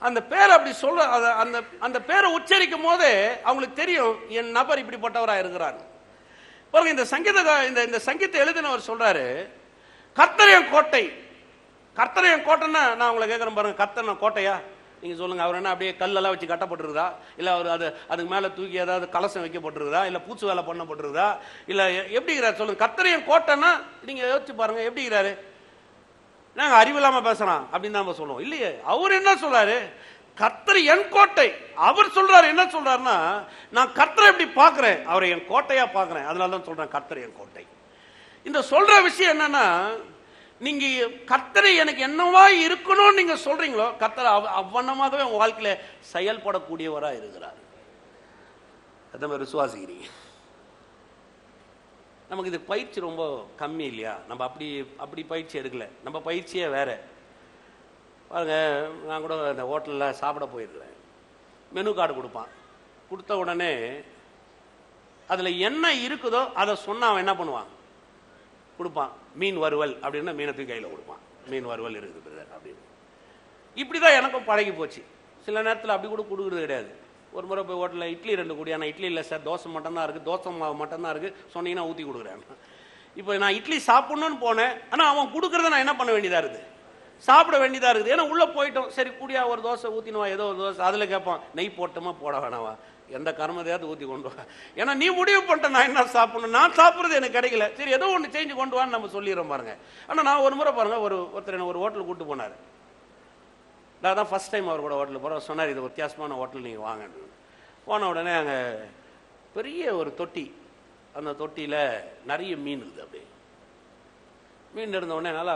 அந்த பேரை அப்படி சொல்ற அந்த பேரை உச்சரிக்கும் போதே அவங்களுக்கு தெரியும் என் நபர் இப்படிப்பட்டவராக இருக்கிறார். பாருங்க, இந்த சங்கீதத்தை எழுதினவர் சொல்றாரு, கர்த்தர் என் கோட்டை. கர்த்தர் என் கோட்டைன்னா நான் உங்களை கேட்குறேன் பாருங்க, கர்த்தர் நான் கோட்டையா? நீங்கள் சொல்லுங்கள். அவர் என்ன அப்படியே கல்லெல்லாம் வச்சு கட்டப்பட்டிருக்குதா? இல்லை அவர் அதுக்கு மேலே தூக்கி ஏதாவது கலசம் வைக்கப்பட்டிருக்குதா? இல்லை பூச்சி வேலை பண்ணப்பட்டிருக்குதா? இல்லை எப்படிங்கிறார் சொல்லுங்கள். கர்த்தர் என் கோட்டைன்னா நீங்கள் யோசிச்சு பாருங்கள் எப்படிங்கிறாரு? நாங்கள் அறிவில்லாமல் பேசுகிறான் அப்படின்னு தான் நம்ம சொல்லுவோம் இல்லையே. அவர் என்ன சொல்றாரு? கர்த்தர் என் கோட்டை. அவர் சொல்றாரு, என்ன சொல்றாருன்னா, நான் கர்த்தரை எப்படி பார்க்கிறேன், அவரை என் கோட்டையா பார்க்கிறேன், அதனால தான் சொல்றேன் கர்த்தர் என் கோட்டை. இந்த சொல்ற விஷயம் என்னன்னா, நீங்க கர்த்தரை எனக்கு என்னவா இருக்கணும்னு நீங்க சொல்றீங்களோ கர்த்தர் அவ்வண்ணமாகவே உங்க வாழ்க்கையில செயல்படக்கூடியவரா இருக்கிறார். அதான் விசுவாசிக்கிறீங்க. நமக்கு இது பயிற்சி ரொம்ப கம்மி இல்லையா? நம்ம அப்படி பயிற்சி எடுக்கல. நம்ம பயிற்சியே வேற பாருங்க. நான் கூட இந்த ஹோட்டலில் சாப்பிட போயிருக்கிறேன். மெனு கார்டு கொடுப்பான். கொடுத்த உடனே அதுல என்ன இருக்குதோ அதை சொன்னா அவன் என்ன பண்ணுவான், கொடுப்பான். மீன் வறுவல் அப்படின்னா மீனத்துக்கு கையில கொடுப்பான், மீன் வறுவல் இருக்குது பிரதர் அப்படின்னு. இப்படிதான் எனக்கும் பழகி போச்சு. சில நேரத்தில் அப்படி கூட கொடுக்குறது கிடையாது. ஒரு முறை போய் ஹோட்டலில் இட்லி 2 கூடி, ஆனால் இட்லி இல்லை சார், தோசை மட்டும்தான் இருக்குது, தோசை மாவு மட்டும்தான் இருக்குது, சொன்னீங்கன்னா ஊற்றி கொடுக்குறேன். இப்போ நான் இட்லி சாப்பிட்ணுன்னு போனேன், ஆனால் அவன் கொடுக்குறத நான் என்ன பண்ண வேண்டியதாக இருக்குது, சாப்பிட வேண்டியதாக இருக்குது. ஏன்னா உள்ளே போயிட்டோம், சரி கூடியா ஒரு தோசை ஊற்றினுவா, ஏதோ ஒரு தோசை. அதில் கேட்பான், நெய் போட்டோமா போட வேணாவா, எந்த கர்மத்தையாவது ஊற்றி கொண்டு வா. ஏன்னா நீ முடிவு பண்ணிட்டேன் நான் என்ன சாப்பிடணும், நான் சாப்பிட்றது எனக்கு கிடைக்கல, சரி ஏதோ ஒன்று செஞ்சு கொண்டு வான்னு நம்ம சொல்லிடுறோம் பாருங்க. ஆனால் நான் ஒரு முறை பாருங்க, ஒருத்தர் என்ன ஒரு ஹோட்டலுக்கு கூப்பிட்டு போனார். நான் தான் ஃபஸ்ட் டைம் அவர் கூட ஹோட்டலுக்கு போகிறேன். சொன்னார், இது வித்தியாசமான ஹோட்டல், நீங்கள் வாங்கன்னு. போன உடனே அங்கே பெரிய ஒரு தொட்டி, அந்த தொட்டியில் நிறைய மீன் இருக்குது. அப்படியே மீன் இருந்த உடனே நல்லா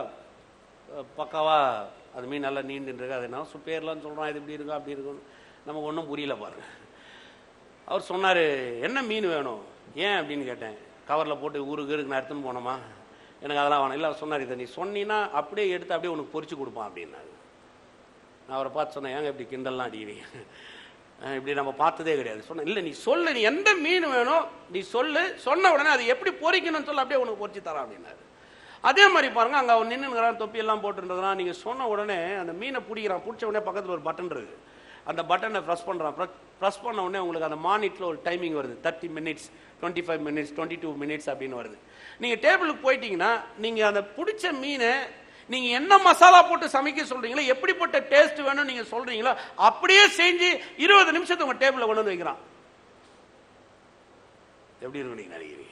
பக்காவாக அது மீன் நல்லா நீண்டுருக்கு. அது என்ன பேர்லாம் சொல்கிறோம், இது இப்படி இருக்கும் அப்படி இருக்குன்னு நமக்கு ஒன்றும் புரியல பாருங்க. அவர் சொன்னார், என்ன மீன் வேணும் ஏன் அப்படின்னு கேட்டேன். கவரில் போட்டு ஊருக்கு நான் எடுத்துன்னு போனோமா, எனக்கு அதெல்லாம் வேணும். இல்லை சொன்னார், இதை நீ சொன்னீன்னா அப்படியே எடுத்து அப்படியே உனக்கு பொரிச்சு கொடுப்பான் அப்படின்னாரு. நான் அவரை பார்த்து சொன்னேன், ஏங்க இப்படி கிண்டல்லாம் அடிக்கிறீங்க, இப்படி நம்ம பார்த்ததே கிடையாது. சொன்னேன், இல்லை நீ சொல்லு, நீ எந்த மீன் வேணும் நீ சொல்லு, சொன்ன உடனே அது எப்படி பொரிக்கணும்னு சொல்ல அப்படியே உனக்கு பொரிச்சு தரான் அப்படின்னாரு. அதே மாதிரி பாருங்க, அங்கே அவன் நின்றுங்கிறான், தொப்பியெல்லாம் போட்டுன்றதுனா, நீங்கள் சொன்ன உடனே அந்த மீனை பிடிக்கிறான். பிடிச்ச உடனே பக்கத்தில் ஒரு பட்டன் இருக்குது, அந்த பட்டனை ப்ரெஸ் பண்ணுறான். ப்ரெஸ் பண்ண உடனே உங்களுக்கு அந்த மானிட்டில் ஒரு டைமிங் வருது, 30 minutes, 25 minutes, 22 minutes அப்படின்னு வருது. நீங்கள் டேபிளுக்கு போயிட்டீங்கன்னா நீங்கள் அந்த பிடிச்ச மீனை நீங்க என்ன மசாலா போட்டு சமைக்க சொல்றீங்களோ, எப்படிப்பட்ட டேஸ்ட் வேணும் நீங்க சொல்றீங்களோ அப்படியே செஞ்சு 20 நிமிஷத்துக்கு உங்க டேபிள்ல கொண்டு வந்து வைக்கிறான். எப்படி இருக்கும் நீங்க நினைக்கிறீங்க?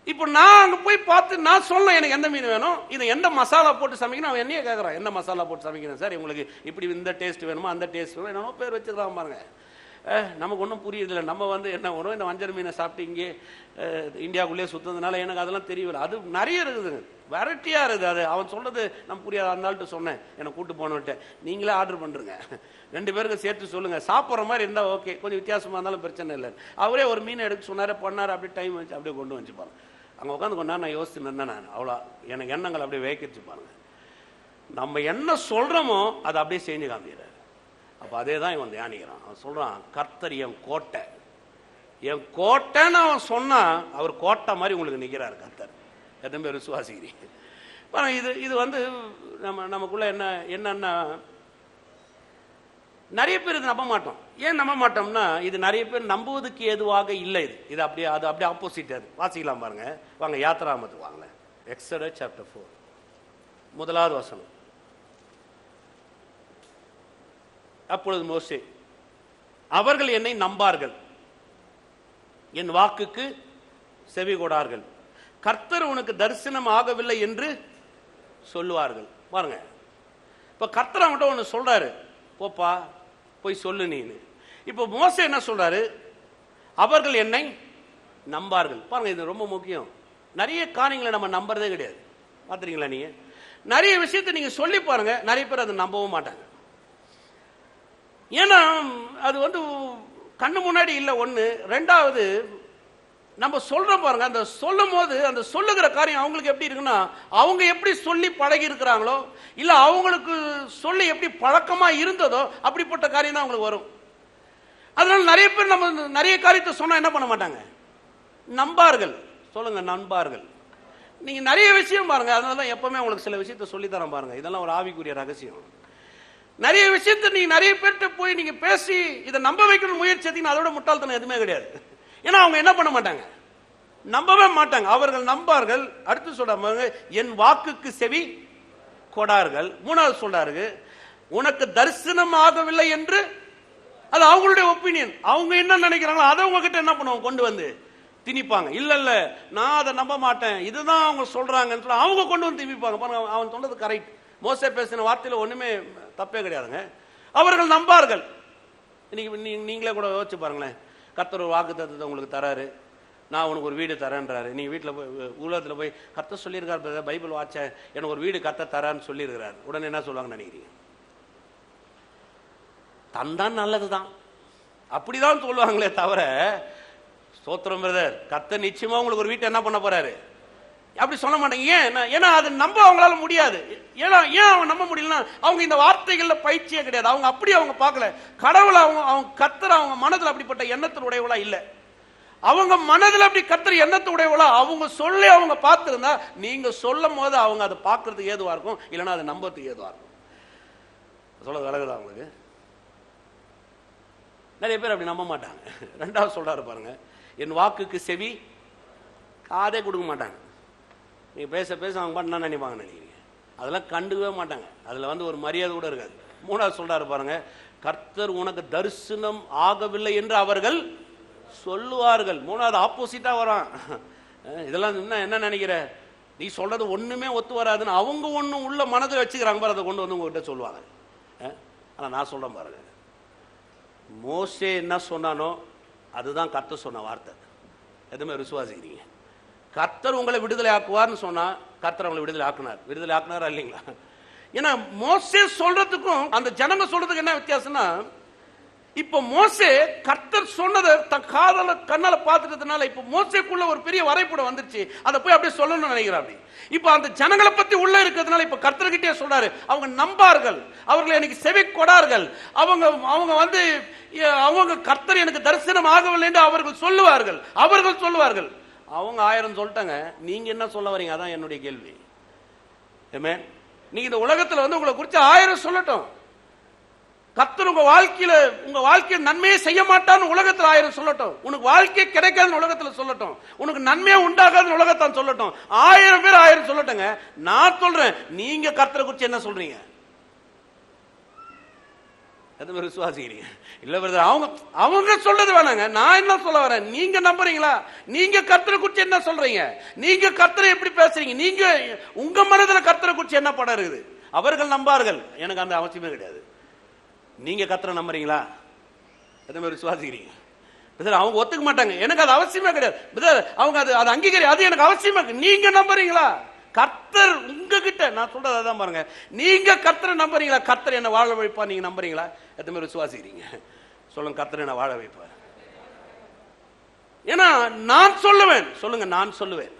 இப்போ நான் அங்க போய் பார்த்து நான் சொல்ல எனக்கு எந்த மீன் வேணும், இது எந்த மசாலா போட்டு சமைக்கணும், அவன் என்னையே கேட்கறான், என்ன மசாலா போட்டு சமைக்கணும் சார், உங்களுக்கு இப்படி இந்த டேஸ்ட் வேணுமா அந்த டேஸ்ட் வேணும், என்னமோ பேர் வச்சுக்கிறான் பாருங்க. நமக்கு ஒன்றும் புரியுதில்லை. நம்ம என்ன வரும், இந்த வஞ்சர மீனை சாப்பிட்டு இங்கே இந்தியாவுக்குள்ளே சுற்றுறதுனால எனக்கு அதெல்லாம் தெரியல. அது நிறைய இருக்குது, வெரைட்டியாக இருக்குது. அது அவன் சொல்றது நம்ம புரியாது. அந்த ஆள்கிட்ட சொன்னேன், என்னை கூட்டு போனவிட்ட, நீங்களே ஆர்டர் பண்ணுறங்க, 2 பேருக்கு சேர்த்து சொல்லுங்கள், சாப்பிட்ற மாதிரி இருந்தால் ஓகே, கொஞ்சம் வித்தியாசமாக இருந்தாலும் பிரச்சனை இல்லை. அவரே ஒரு மீனை எடுக்க சொன்னார், பண்ணார், அப்படியே டைம் வச்சு அப்படியே கொண்டு வந்துச்சுப்பாங்க. அங்கே உட்காந்து கொண்டா நான் யோசிச்சு நின்றேன். நான் அவ்வளோ எனக்கு எண்ணங்கள் அப்படியே வேக்கிச்சு பாருங்க. நம்ம என்ன சொல்கிறோமோ அதை அப்படியே செஞ்சு காமிக்கிறார். அப்போ அதே தான் இவன் தியானிக்கிறான். அவன் சொல்கிறான், கர்த்தர் என் கோட்டை, என் கோட்டைன்னு அவன் சொன்னான். அவர் கோட்டை மாதிரி உங்களுக்கு நிற்கிறார் கர்த்தர். எத்தனை பேர் விசுவாசிக்கிறீங்க? இது நமக்குள்ள என்னன்னா நிறைய பேர் இது நம்ப மாட்டோம். ஏன் நம்ப மாட்டோம்னா, இது நிறைய பேர் நம்புவதற்கு ஏதுவாக இல்லை. இது அப்படியே அது அப்படியே ஆப்போசிட். அது வாசிக்கலாம் பாருங்க, வாங்க யாத்ராமத்துக்கு வாங்க. எக்ஸோடஸ் chapter 4 1வது வசனம். அப்பொழுது மோசே, அவர்கள் என்னை நம்பார்கள், என் வாக்குக்கு செவி கொடார்கள், கர்த்தர் உனக்கு தரிசனம் ஆகவில்லை என்று சொல்லுவார்கள். பாருங்க, இப்ப கர்த்தர் அவன்கிட்ட ஒன்று சொல்றாரு, போப்பா போய் சொல்லு நீனு. இப்ப மோசே என்ன சொல்றாரு, அவர்கள் என்னை நம்பார்கள். பாருங்க, இது ரொம்ப முக்கியம். நிறைய காரியங்களை நம்ம நம்புறதே கிடையாது. பாத்துறீங்களா? நீங்க நிறைய விஷயத்தை நீங்க சொல்லி பாருங்க, நிறைய பேர் அதை நம்பவும் மாட்டாங்க. ஏன்னா அது கண்ணு முன்னாடி இல்லை. ஒன்று. ரெண்டாவது, நம்ம சொல்றோம் பாருங்க, அந்த சொல்லும் போது அந்த சொல்லுகிற காரியம் அவங்களுக்கு எப்படி இருக்குன்னா, அவங்க எப்படி சொல்லி பழகி இருக்கிறாங்களோ, இல்ல அவங்களுக்கு சொல்லி எப்படி பழக்கமா இருந்ததோ அப்படிப்பட்ட காரியம் தான் அவங்களுக்கு வரும். அதனால நிறைய பேர் நம்ம நிறைய காரியத்தை சொன்னா என்ன பண்ண மாட்டாங்க, நம்பார்கள். சொல்லுங்க, நண்பார்கள். நீங்க நிறைய விஷயம் பாருங்க, அதனாலதான் எப்பவுமே உங்களுக்கு சில விஷயத்த சொல்லித்தரேன் பாருங்க. இதெல்லாம் ஒரு ஆவிக்குரிய ரகசியம். நிறைய விஷயத்தை நீங்க நிறைய பேர்கிட்ட போய் நீங்க பேசி இதை நம்ப வைக்கணும் முயற்சி எடுத்தீங்கன்னா அதோட முட்டாள்தனம் எதுவுமே கிடையாது. ஏன்னா அவங்க என்ன பண்ண மாட்டாங்க, நம்பவே மாட்டாங்க. அவர்கள் நம்பார்கள். அடுத்து சொல்றாங்க, என் வாக்குக்கு செவி கொடார்கள். 3வது சொல்றாரு, உனக்கு தரிசனம் ஆகவில்லை என்று. அது அவங்களுடைய ஒப்பீனியன். அவங்க என்ன நினைக்கிறாங்களோ அதை உங்ககிட்ட என்ன பண்ணுவாங்க, கொண்டு வந்து திணிப்பாங்க. இல்ல இல்ல, நான் அதை நம்ப மாட்டேன், இதுதான் அவங்க சொல்றாங்கன்னு சொல்லி அவங்க கொண்டு வந்து திணிப்பாங்க. பாருங்க, அவன் சொன்னது கரெக்ட். மோசே பேசின வார்த்தையில ஒண்ணுமே தப்பே கிடையாதுங்க. அவர்கள் நம்பார்கள். இன்னைக்கு நீங்களே கூட யோசிச்சு பாருங்களேன், கர்த்தர் ஒரு வாக்குத்தத்தத்தை உங்களுக்கு தராரு, நான் உனக்கு ஒரு வீடு தரேன்றாரு. நீங்க வீட்டில் போய் உலகத்துல போய் கர்த்தர் சொல்லியிருக்காரு, பைபிள் வாட்ச எனக்கு ஒரு வீடு கர்த்தர் தரான்னு சொல்லியிருக்கிறார். உடனே என்ன சொல்லுவாங்கன்னு நினைக்கிறீங்க? தந்தான் நல்லதுதான் அப்படிதான் சொல்லுவாங்களே தவிர, ஸ்தோத்திரம் பிரதர், கர்த்தர் நிச்சயமா உங்களுக்கு ஒரு வீட்டை என்ன பண்ண போறாரு அப்படி சொல்ல மாட்டாங்க. ஏன்னா அது நம்ப அவங்களால முடியாது. ஏன் அவங்க நம்ப முடியலன்னா, அவங்க இந்த வார்த்தைகள்ல பயிற்சியே கிடையாது. அவங்க அப்படி அவங்க பார்க்கல கடவுளை. அவங்க கர்த்தர் அவங்க மனதில் அப்படிப்பட்ட எண்ணத்தின் உடையவளா இல்லை. அவங்க மனதில் அப்படி கர்த்தர் எண்ணத்தை உடையவளா அவங்க சொல்லி அவங்க பார்த்திருந்தா நீங்க சொல்லும் போது அவங்க அதை பார்க்கறதுக்கு ஏதுவா இருக்கும், இல்லைன்னா அதை நம்பறதுக்கு ஏதுவா இருக்கும். சொல்றது விலகுதா அவங்களுக்கு? நிறைய பேர் அப்படி நம்ப மாட்டாங்க. ரெண்டாவது சொல்றாரு பாருங்க, என் வாக்குக்கு செவி காதே கொடுக்க மாட்டாங்க. நீங்க பேச பேச அவங்க பாட்டு என்ன நினைப்பாங்க நினைக்கிறீங்க? அதெல்லாம் கண்டுக்கவே மாட்டாங்க. அதுல ஒரு மரியாதை கூட இருக்காது. மூணாவது சொல்றாரு பாருங்க, கர்த்தர் உனக்கு தரிசனம் ஆகவில்லை என்று அவர்கள் சொல்லுவார்கள். மூணாவது ஆப்போசிட்டா வரான். இதெல்லாம் என்ன நினைக்கிற, நீ சொல்றது ஒண்ணுமே ஒத்து வராதுன்னு அவங்க ஒன்னும் உள்ள மனதை வச்சுக்கிறாங்க பாரு, அதை கொண்டு வந்து உங்ககிட்ட சொல்லுவாங்க. ஆனா நான் சொல்றேன் பாருங்க, மோசே என்ன சொன்னானோ அதுதான் கர்த்தர் சொன்ன வார்த்தை. எதுவுமே விசுவாசிக்கிறீங்க? கர்த்தர் உங்களை விடுதலை ஆக்குவார்னு சொன்னா கர்த்தர் உங்களை விடுதலை ஆக்குனார். விடுதலை ஆக்குனாரா இல்லைங்களா? ஏன்னா மோசே சொல்றதுக்கும் அந்த ஜனங்க சொல்றதுக்கு என்ன வித்தியாசம்னா, இப்ப மோசே கர்த்தர் சொன்னதை தன் காதல கண்ணால பார்த்துட்டதுனால இப்ப மோசேக்குள்ள ஒரு பெரிய வரைபடம் வந்துருச்சு. அதை போய் அப்படியே சொல்லணும்னு நினைக்கிறார். அப்படி இப்ப அந்த ஜனங்களை பத்தி உள்ள இருக்கிறதுனால இப்ப கர்த்தர்கிட்டே சொல்றாரு, அவங்க நம்பார்கள், அவர்கள் எனக்கு செவி கொடார்கள், அவங்க அவங்க கர்த்தர் எனக்கு தரிசனம் ஆகவில்லை என்று அவர்கள் சொல்லுவார்கள். அவங்க 1000 சொல்லிட்டாங்க, நீங்க என்ன சொல்ல வரீங்க? அதான் என்னுடைய கேள்வி. நீங்க இந்த உலகத்துல உங்களை குறித்து 1000 சொல்லட்டும், கர்த்தர் உங்க வாழ்க்கையில நன்மையை செய்ய மாட்டான்னு உலகத்துல 1000 சொல்லட்டும், உனக்கு வாழ்க்கை கிடைக்காதுன்னு உலகத்துல சொல்லட்டும், உனக்கு நன்மையே உண்டாகாதுன்னு உலகத்தான் சொல்லட்டும், 1000 பேர் 1000 சொல்லட்டுங்க. நான் சொல்றேன், நீங்க கர்த்தரை குறித்து என்ன சொல்றீங்க? எதுவும் விசுவாசிக்கிறீங்க இல்ல பிரதர்? அவங்க சொல்றது வேணாங்க, நான் என்ன சொல்ல வரேன், நீங்க நம்புறீங்களா? நீங்க கர்த்தரை குறித்து என்ன சொல்றீங்க? நீங்க கர்த்தரை எப்படி பேசுறீங்க? நீங்க உங்க மனதில் கர்த்தரை குறித்து என்ன படம் இருக்குது? அவர்கள் நம்பார்கள், எனக்கு அந்த அவசியமே கிடையாது. நீங்க கர்த்தரை நம்புறீங்களா? எதுவுமே விசுவாசிக்கிறீங்க? அவங்க ஒத்துக்க மாட்டாங்க, எனக்கு அது அவசியமே கிடையாது. அவங்க அது அங்கீகரி, அது எனக்கு அவசியமா இருக்கு. நீங்க நம்புறீங்களா? கர்த்தர் உங்ககிட்ட நான் சொல்றது அதான் பாருங்க, நீங்க கர்த்தரை நம்புறீங்களா? கர்த்தர் என்ன வாழ வைப்பா நீங்க நம்புறீங்களா? எதுவுமே விசுவாசிக்கிறீங்க? சொல்லுங்க, கர்த்தர் என்ன வாழ வைப்பார்? ஏன்னா நான் சொல்லுவேன், சொல்லுங்க, நான் சொல்லுவேன்.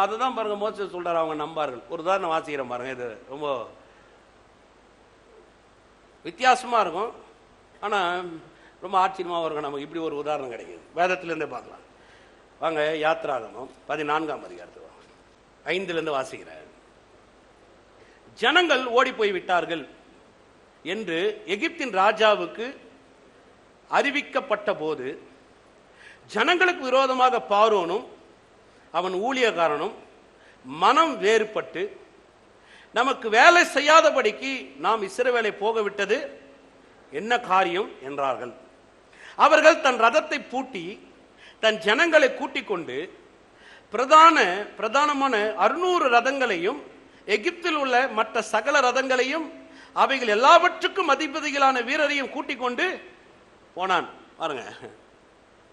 அதுதான் பாருங்க மோசே சொல்றாரு, அவங்க நம்பார்கள். ஒரு உதாரணம் வாசிக்கிறேன் பாருங்க, இது ரொம்ப வித்தியாசமா இருக்கும், ஆனா ரொம்ப ஆச்சரியமா இருக்கும். நமக்கு இப்படி ஒரு உதாரணம் கிடைக்குது, வேதத்திலிருந்தே பார்க்கலாம் வாங்க. யாத்ராகமம் 14ஆம் அதிகாரத்துக்கு 5 வாசிக்கிறார். ஜனங்கள் ஓடி போய் விட்டார்கள் என்று எகிப்தின் ராஜாவுக்கு அறிவிக்கப்பட்ட போது ஜனங்களுக்கு விரோதமாக பார்வோனும் அவன் ஊழியக்காரனும் மனம் வேறுபட்டு, நமக்கு வேலை செய்யாதபடிக்கு நாம் இஸ்ரவேலை போக விட்டது என்ன காரியம் என்றார்கள். அவர்கள் தன் ரதத்தை பூட்டி தன் ஜனங்களை கூட்டிக் கொண்டு பிரதானமான 600 ரதங்களையும் எகிப்தில் உள்ள மற்ற சகல ரதங்களையும் அவைகள் எல்லாவற்றுக்கும் அதிபதிகளான வீரரையும் கூட்டிக் கொண்டு போனான். பாருங்க,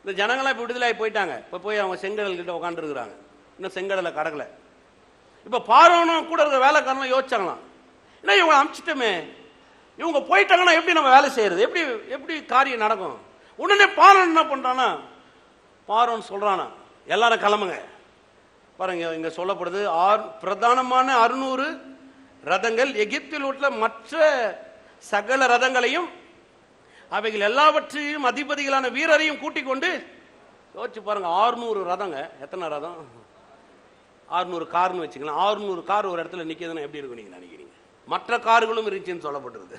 இந்த ஜனங்களாம் இப்ப விடுதலை போயிட்டாங்க. இப்ப போய் அவங்க செங்கடல் கிட்ட உட்காந்து இருக்கிறாங்க, இன்னும் செங்கடலை கடக்கல. இப்ப பார்வோனும் கூட இருக்கிற வேலைக்காரங்களும் யோசிச்சாங்களாம், ஏன்னா இவங்க அமிச்சிட்டோமே, இவங்க போயிட்டாங்கன்னா எப்படி நம்ம வேலை செய்யறது, எப்படி காரியம் நடக்கும்? உடனே பார்வோன் என்ன பண்றானா, பார்வோன் சொல்றானா, எல்லாரும் கிளம்புங்க. பாருங்க, இங்க சொல்லப்படுது பிரதானமான 600 ரதங்கள் எகிப்தில் உள்ள மற்ற சகல ரதங்களையும் அவைகள் எல்லாவற்றையும் அதிபதிகளான வீரரையும் கூட்டிக் கொண்டு. யோசிச்சு பாருங்க, 600 ரதங்க. எத்தனை ரதம்? 600 கார்னு வச்சுக்கலாம். 600 கார் ஒரு இடத்துல நிக்கிறதுன்னா எப்படி இருக்கும் நீங்க நினைக்கிறீங்க? மற்ற கார்களும் இருந்துச்சுன்னு சொல்லப்பட்டிருது.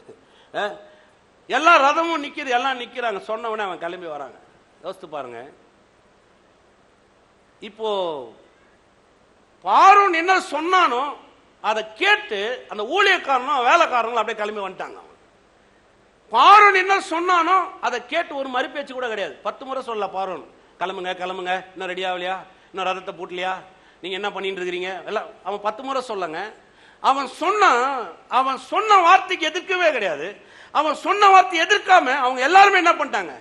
எல்லா ரதமும் நிக்குது, எல்லாம் நிக்கிறாங்க. சொன்ன உடனே அவன் கிளம்பி வராங்க. யோசித்து பாருங்க, இப்போ பார்வோன் என்ன சொன்னானோ அதை கேட்டு அந்த ஊழியக்காரனும் வேலைக்காரங்களும் அப்படியே கிளம்பி வந்துட்டாங்க. பார்வோன் என்ன சொன்னானோ அதை கேட்டு ஒரு மறுபேச்சு கூட கிடையாது. 10 முறை சொல்ல பார்வோன், கிளம்புங்க கிளம்புங்க, இன்னும் ரெடி ஆகலையா, இன்னும் ரதத்தை பூட்டலையா, நீங்க என்ன பண்ணிட்டு இருக்கிறீங்க எல்லாம். அவன் 10 முறை சொல்லுங்க. அவன் சொன்ன வார்த்தைக்கு எதிர்க்கவே கிடையாது. அவன் சொன்ன வார்த்தை எதிர்க்காம அவங்க எல்லாருமே என்ன பண்ணிட்டாங்க,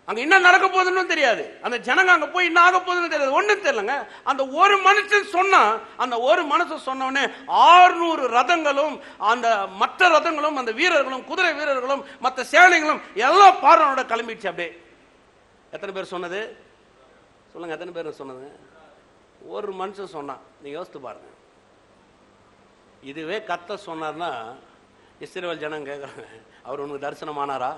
அங்க என்ன நடக்க போகுதுன்னு தெரியாது. அந்த ஜனங்க அங்க போய் என்ன ஆக போகுதுன்னு தெரியாது, ஒண்ணும் தெரியலங்க. அந்த ஒரு மனுஷன் சொன்னா, அந்த ஒரு மனுஷன் சொன்ன உடனே 600 ரதங்களும் அந்த மற்ற ரதங்களும் அந்த வீரர்களும் குதிரை வீரர்களும் மற்ற சேனைகளும் எல்லாம் பார்வோனோட கிளம்பிடுச்சு. அப்படியே எத்தனை பேர் சொன்னது சொல்லுங்க, எத்தனை பேர் சொன்னதுங்க? ஒரு மனுஷன் சொன்னான். நீங்க யோசித்து பாருங்க, இதுவே கர்த்தர் சொன்னார்னா, இஸ்ரவேல் ஜனங்க கேட்கறாங்க, அவர் உனக்கு தரிசனமானாரா?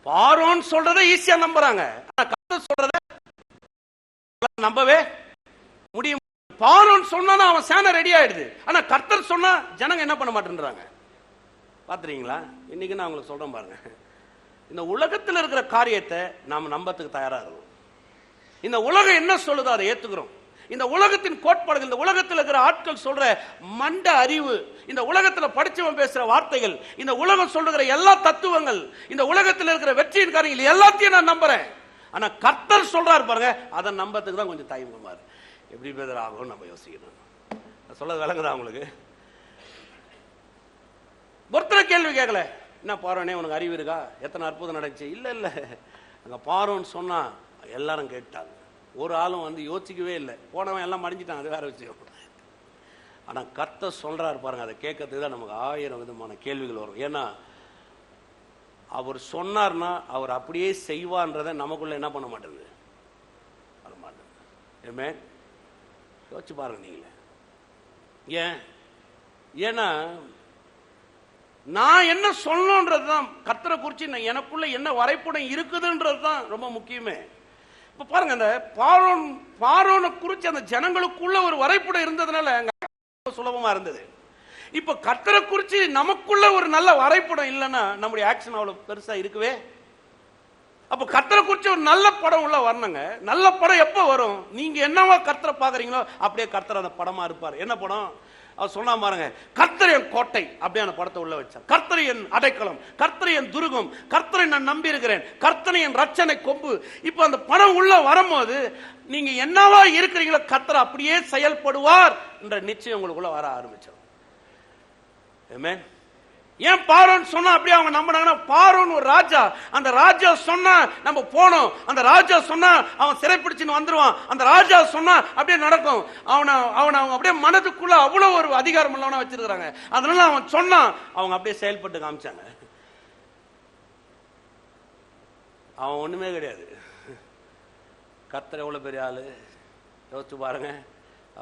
பார்வோன் சொல்றதை ஈஸியா நம்புறாங்க, கர்த்தர் சொல்றத நம்பவே முடியும். பார்வோன் சொன்னா அவன் சேனை ரெடி ஆயிடுது, ஆனா கர்த்தர் சொன்னா ஜனங்க என்ன பண்ண மாட்டேன்றாங்க. பாத்துறீங்களா? இன்னைக்கு நான் உங்களுக்கு சொல்றேன் பாருங்க, இந்த உலகத்தில் இருக்கிற காரியத்தை நாம நம்பத்துக்கு தயாரா இருக்கும். இந்த உலகம் என்ன சொல்லுதோ அதை ஏத்துக்கிறோம். இந்த உலகத்தின் கோட்பாடுகள், இந்த உலகத்தில் இருக்கிற ஆட்கள் சொல்ற மண்ட அறிவு, இந்த உலகத்தில் படிச்சவன் பேசுற வார்த்தைகள், இந்த உலகம் சொல்லுகிற எல்லா தத்துவங்கள், இந்த உலகத்தில் இருக்கிற வெற்றியின் காரியங்கள் எல்லாத்தையும் நான் நம்புறேன். ஆனா கர்த்தர் சொல்றாரு பாருங்க, அதை நம்பத்துக்கு தான் கொஞ்சம் தயங்குமாறு. எப்படி பேர் ஆகும் நம்ம யோசிக்கணும். சொல்றது விளங்குதா உங்களுக்கு? ஒருத்தர கேள்வி கேட்கல, என்ன பார்வனே உனக்கு அறிவு இருக்கா, எத்தனை அற்புதம் நடந்துச்சு? இல்ல இல்ல, அங்க பார்வன்னு சொன்னா எல்லாரும் கேட்டாங்க, ஒரு ஆளும் வந்து யோசிக்கவே இல்லை, போனவன் எல்லாம் மடிஞ்சிட்டான், அது வேற விஷயம். ஆனா கர்த்தர் சொல்றாரு பாருங்க, அதை கேட்கறதுக்கு தான் நமக்கு 1000 விதமான கேள்விகள் வரும். ஏன்னா அவர் சொன்னார்னா அவர் அப்படியே செய்வான்றதை நமக்குள்ள என்ன பண்ண மாட்டேங்குது, வர மாட்டேங்குது. யோசிச்சு பாருங்க நீங்களே. ஏன்னா நான் என்ன சொல்லணும்ன்றதுதான், கர்த்தரை குறிச்சு எனக்குள்ள என்ன வரைபடம் இருக்குதுன்றதுதான் ரொம்ப முக்கியமே. இப்ப பாருங்க, அந்த பார்வோனை குறிச்சு அந்த ஜனங்களுக்குள்ள ஒரு வரைபடம் இருந்ததுனால சுலபமா இருந்தது. இப்ப கர்த்தரை குறிச்சு நமக்குள்ள ஒரு நல்ல வரைபடம் இல்லைன்னா நம்முடைய ஆக்ஷன் அவ்வளவு பெருசா இருக்கவே. அப்ப கர்த்தரை குறிச்சு ஒரு நல்ல படம் உள்ள வரணுங்க. நல்ல படம் எப்ப வரும்? நீங்க என்னவா கர்த்தரை பாக்குறீங்களோ அப்படியே கர்த்தர் அந்த படமா இருப்பார். என்ன படம்? அவர் சொன்னா பாருங்க, கர்த்தர் என் கோட்டை, அப்படியே அந்த படத்தை உள்ள வச்சார். கர்த்தர் என் அடைக்கலம், கர்த்தர் என் துருகம், கர்த்தரை நான் நம்பி இருக்கிறேன், கர்த்தனை என் ரட்சனை கொம்பு. இப்ப அந்த படம் உள்ள வரும்போது நீங்க என்னவா இருக்கிறீங்களோ கர்த்தர் அப்படியே செயல்படுவார் என்ற நிச்சயம் உங்களுக்குள்ள வர ஆரம்பிச்சோம். ஆமென். ஏன் பார்வோன் சொன்னா அப்படியே அவங்க நம்பினாங்கன்னா, பார்வோன் ஒரு ராஜா, அந்த ராஜா சொன்னா நம்ம போனோம், அந்த ராஜா சொன்னா அவன் சிறைப்பிடிச்சுன்னு வந்துருவான், அந்த ராஜா சொன்னா அப்படியே நடக்கும். அவனை அவங்க அப்படியே மனதுக்குள்ள அவ்வளவு ஒரு அதிகாரம் உள்ளவனா வச்சிருக்காங்க. அதனால அவன் சொன்னா அவங்க அப்படியே செயல்பட்டு காமிச்சாங்க. அவன் ஒண்ணுமே கிடையாது. கர்த்தர் எவ்வளவு பெரிய ஆளு யோசிச்சு பாருங்க.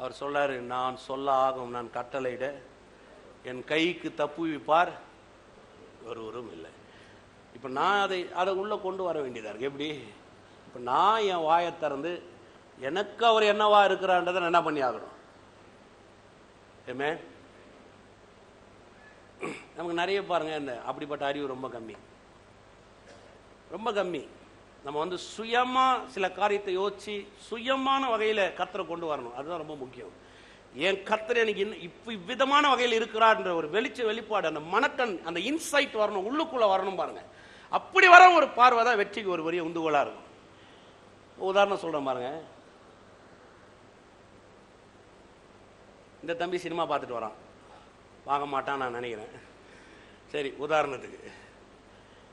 அவர் சொல்றாரு, நான் சொல்ல ஆகும், நான் கட்டளையிட என் கைக்கு தப்புவிப்பார் ஒருவரும் இல்லை. இப்ப நான் அதை உள்ள கொண்டு வர வேண்டியதா இருக்கு. எப்படி? இப்ப நான் என் வாயை திறந்து எனக்கு அவர் என்னவா இருக்கிறான்றதை என்ன பண்ணி ஆகணும். நமக்கு நிறைய பாருங்க, இந்த அப்படிப்பட்ட அறிவு ரொம்ப கம்மி, ரொம்ப கம்மி. நம்ம வந்து சுயமா சில காரியத்தை யோசிச்சு சுயமான வகையில கர்த்தரை கொண்டு வரணும். அதுதான் ரொம்ப முக்கியம். என் கர்த்தர் எனக்கு இப்ப விதமான வகையில் இருக்கிறார்ன்ற ஒரு வெளிப்பாடு, அந்த மனக்கண், அந்த இன்சைட் வரணும், உள்ளுக்குள்ள வரணும் பாருங்க. அப்படி வர ஒரு பார்வை தான் வெற்றிக்கு ஒரு பெரிய உந்துகோலா இருக்கும். உதாரணம் சொல்றேன் பாருங்க. இந்த தம்பி சினிமா பார்த்துட்டு வரான், பார்க்க மாட்டான் நான் நினைக்கிறேன். சரி, உதாரணத்துக்கு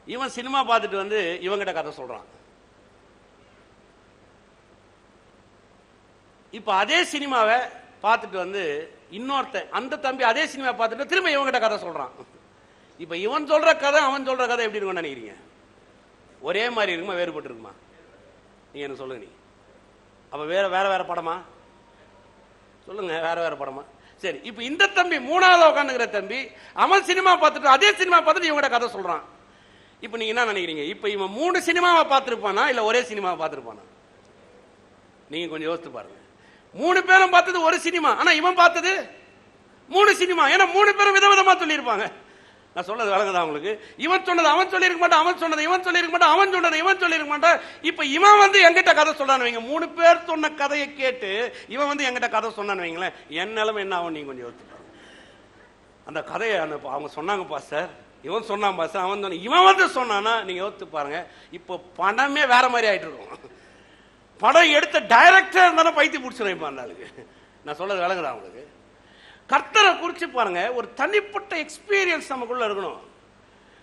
இவன் சினிமா பார்த்துட்டு வந்து இவங்கிட்ட கதை சொல்றான். இப்ப அதே சினிமாவை பார்த்துட்டு வந்து இன்னொருத்தன், அந்த தம்பி அதே சினிமா பார்த்துட்டு திரும்ப இவங்கிட்ட கதை சொல்றான். இப்ப இவன் சொல்ற கதை அவன் சொல்ற கதை எப்படி இருக்கும்னு நினைக்கிறீங்க? ஒரே மாதிரி இருக்குமா, வேறுபட்டு இருக்குமா? நீங்க எனக்கு சொல்லுங்க. நீ அப்ப வேற படமா சொல்லுங்க, வேற படமா? சரி, இப்ப இந்த தம்பி மூணாவது உட்காந்துக்கிற தம்பி அவன் சினிமா பார்த்துட்டு அதே சினிமா பார்த்துட்டு இவங்கிட்ட கதை சொல்றான். இப்ப நீங்க என்ன நினைக்கிறீங்க? இப்ப இவன் 3 சினிமாவை பார்த்திருப்பானா இல்ல ஒரே சினிமாவை பார்த்திருப்பானா? நீங்க கொஞ்சம் யோசித்து பாருங்க. 3 பேரும் பார்த்தது ஒரு சினிமா, ஆனா இவன் பார்த்தது 3 சினிமா. ஏன்னா 3 பேரும் விதவிதமா சொல்லியிருப்பாங்க. நான் சொல்றது விளங்குதா உங்களுக்கு? இவன் சொன்னது அவன் சொல்லியிருக்க மாட்டான், அவன் சொன்னது இவன் சொல்லியிருக்க மாட்டான், அவன் சொன்னது இவன் சொல்லியிருக்க மாட்டான். இப்ப இவன் வந்து எங்கிட்ட கதை சொல்றான்னு வைங்க, 3 பேர் சொன்ன கதையை கேட்டு இவன் வந்து எங்கிட்ட கதை சொன்னான்னு வைங்களேன், என் நிலைமை என்ன ஆகும் நீங்க கொஞ்சம் யோசிச்சு பாருங்க. அந்த கதையை அவங்க சொன்னாங்க பாஸ்டர், இவன் சொன்னான் பாஸ்டர், அவன் சொன்ன, இவன் வந்து சொன்னானா நீங்க யோசிச்சு பாருங்க. இப்போ பணமே வேற மாதிரி ஆயிட்டு இருக்கும். படம் எடுத்த டைரக்டர் இருந்தாலும் பைத்தி பிடிச்சிருப்பான் அந்த ஆளுக்கு. நான் சொல்றது விளங்குதா உங்களுக்கு? கர்த்தரை குறிச்சு பாருங்க, ஒரு தனிப்பட்ட எக்ஸ்பீரியன்ஸ் நமக்குள்ள இருக்கணும்.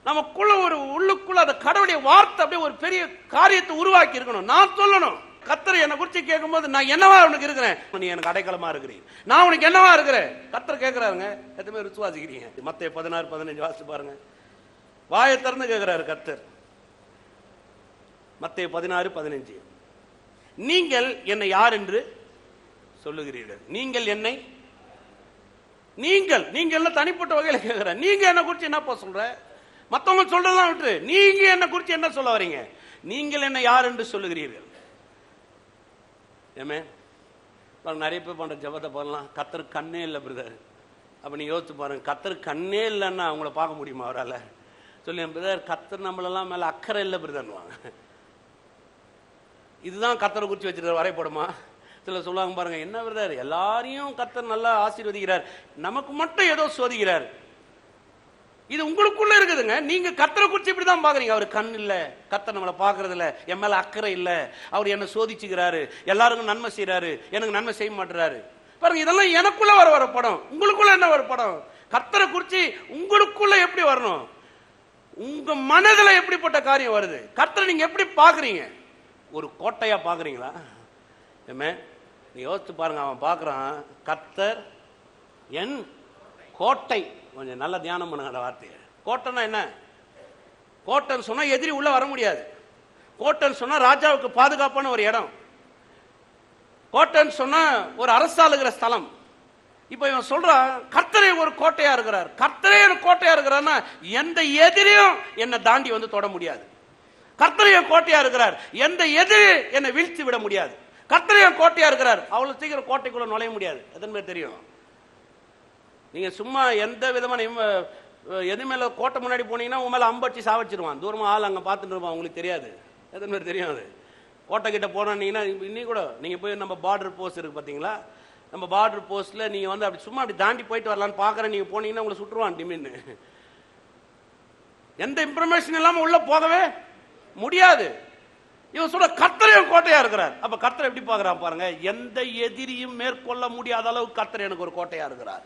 நமக்குள்ள ஒரு உள்ளுக்குள்ள அந்த கடவுளுடைய வார்த்தை அப்படியே ஒரு பெரிய காரியத்தை உருவாக்கி இருக்கணும். நான் சொல்லணும், கர்த்தர் என்னை குறிச்சு கேட்கும் போது நான் என்னவா உனக்கு இருக்கிறேன், நீ எனக்கு அடைக்கலமா இருக்கிறீங்க, நான் உனக்கு என்னவா இருக்கிறேன். கர்த்தர் கேட்கிறாருங்க, எத்தனை பேர் விசுவாசிக்கிறீங்க? மத்தேயு 16:15 வாசிச்சு பாருங்க. வாயை திறந்து கேட்கிறாரு கர்த்தர். மத்தேயு 16:15, நீங்கள் என்னை யார் என்று சொல்லுகிறீர்கள்? நீங்கள் என்னை, நீங்கள் தனிப்பட்ட வகையில் கேட்கிற, நீங்க என்ன குறிச்சு என்னப்பா சொல்ற? மற்றவங்க சொல்றதெல்லாம் விட்டு நீங்க என்ன குறித்து என்ன சொல்ல வரீங்க? நீங்கள் என்ன யார் என்று சொல்லுகிறீர்கள்? ஏமே நிறைய பேர் பண்ற ஜபத்தை பண்ணலாம், கத்தர் கண்ணே இல்லை பிரதர். அப்ப நீ யோசிச்சு பாருங்க, கத்தர் கண்ணே இல்லைன்னா அவங்கள பார்க்க முடியுமா அவரால்? சொல்லி பிரதர் கத்தர் நம்மளெல்லாம் மேல அக்கறை இல்லை பிரதர்வாங்க. இதுதான் கத்தரை குறித்து வச்சிருக்கிற வரைபடமா? சில சொல்லுவாங்க பாருங்க, என்ன பிரதர் எல்லாரையும் கத்தர் நல்லா ஆசீர்வதிக்கிறார், நமக்கு மட்டும் ஏதோ சோதிக்கிறார். இது உங்களுக்குள்ள இருக்குதுங்க. நீங்க கத்தரை குறித்து இப்படிதான் பாக்குறீங்க. அவர் கண் இல்ல, கத்தர் நம்மளை பாக்குறது இல்ல, என் மேல அக்கறை இல்ல, அவர் என்ன சோதிச்சுக்கிறாரு, எல்லாருக்கும் நன்மை செய்யறாரு, எனக்கு நன்மை செய்ய மாட்டுறாரு. பாருங்க, இதெல்லாம் எனக்குள்ள வர படம். உங்களுக்குள்ள என்ன ஒரு படம்? கத்தரை குறித்து உங்களுக்குள்ள எப்படி வரணும்? உங்க மனதில் எப்படிப்பட்ட காரியம் வருது? கத்தரை நீங்க எப்படி பாக்குறீங்க? ஒரு கோட்டையா பாக்குறீங்களா? ஏமே நீ யோசிச்சு பாருங்க. அவன் பாக்குறான், கத்தர் என் கோட்டை. கொஞ்சம் நல்ல தியானம் பண்ணுங்க அந்த வார்த்தையை. கோட்டைன்னா என்ன? கோட்டைன்னு சொன்னா எதிரி உள்ள வர முடியாது. கோட்டைன்னு சொன்னா ராஜாவுக்கு பாதுகாப்பான ஒரு இடம். கோட்டைன்னு சொன்னா ஒரு அரசாளுகிற ஸ்தலம். இப்ப இவன் சொல்றான், கர்த்தரே ஒரு கோட்டையா இருக்கிறார். கர்த்தரே ஒரு கோட்டையா இருக்கிறார்னா எந்த எதிரியும் என்னை தாண்டி வந்து தொட முடியாது. கர்த்தரே கோட்டையா இருக்கிறார், எந்த எதிரி என்னை வீழ்த்தி விட முடியாது. கர்த்தரே கோட்டையா இருக்கிறார், அவ்வளவு சீக்கிரம் கோட்டைக்குள்ள நுழைய முடியாது. எத்தனை பேர் தெரியும்? நீங்க சும்மா எந்த விதமான எது மேல கோட்டை முன்னாடி போனீங்கன்னா உங்க மேல அம்படிச்சு சாவச்சிருவான். தூரமா ஆள் அங்க பார்த்துட்டு இருப்பான், உங்களுக்கு தெரியாது. எத்தனை பேர் தெரியும்? அது கோட்டை கிட்ட போனீங்கன்னா இன்னைக்கு கூட நீங்க போய் நம்ம பார்டர் போஸ்ட் இருக்கு பாத்தீங்களா, நம்ம பார்டர் போஸ்ட்ல நீங்க வந்து அப்படி சும்மா அப்படி தாண்டி போயிட்டு வரலான்னு பாக்குறேன். நீங்க போனீங்கன்னா உங்களை சுட்டுருவான் டிமின்னு. எந்த இன்ஃபர்மேஷன் இல்லாம உள்ள போகவே முடியாது. இவன் சொல்ற கர்த்தரே கோட்டையா இருக்கிறார். அப்ப கர்த்தர் எப்படி பாக்குறான் பாருங்க. எந்த எதிரியும் மேற்கொள்ள முடியாத அளவு கர்த்தர் எனக்கு ஒரு கோட்டையா இருக்கிறார்.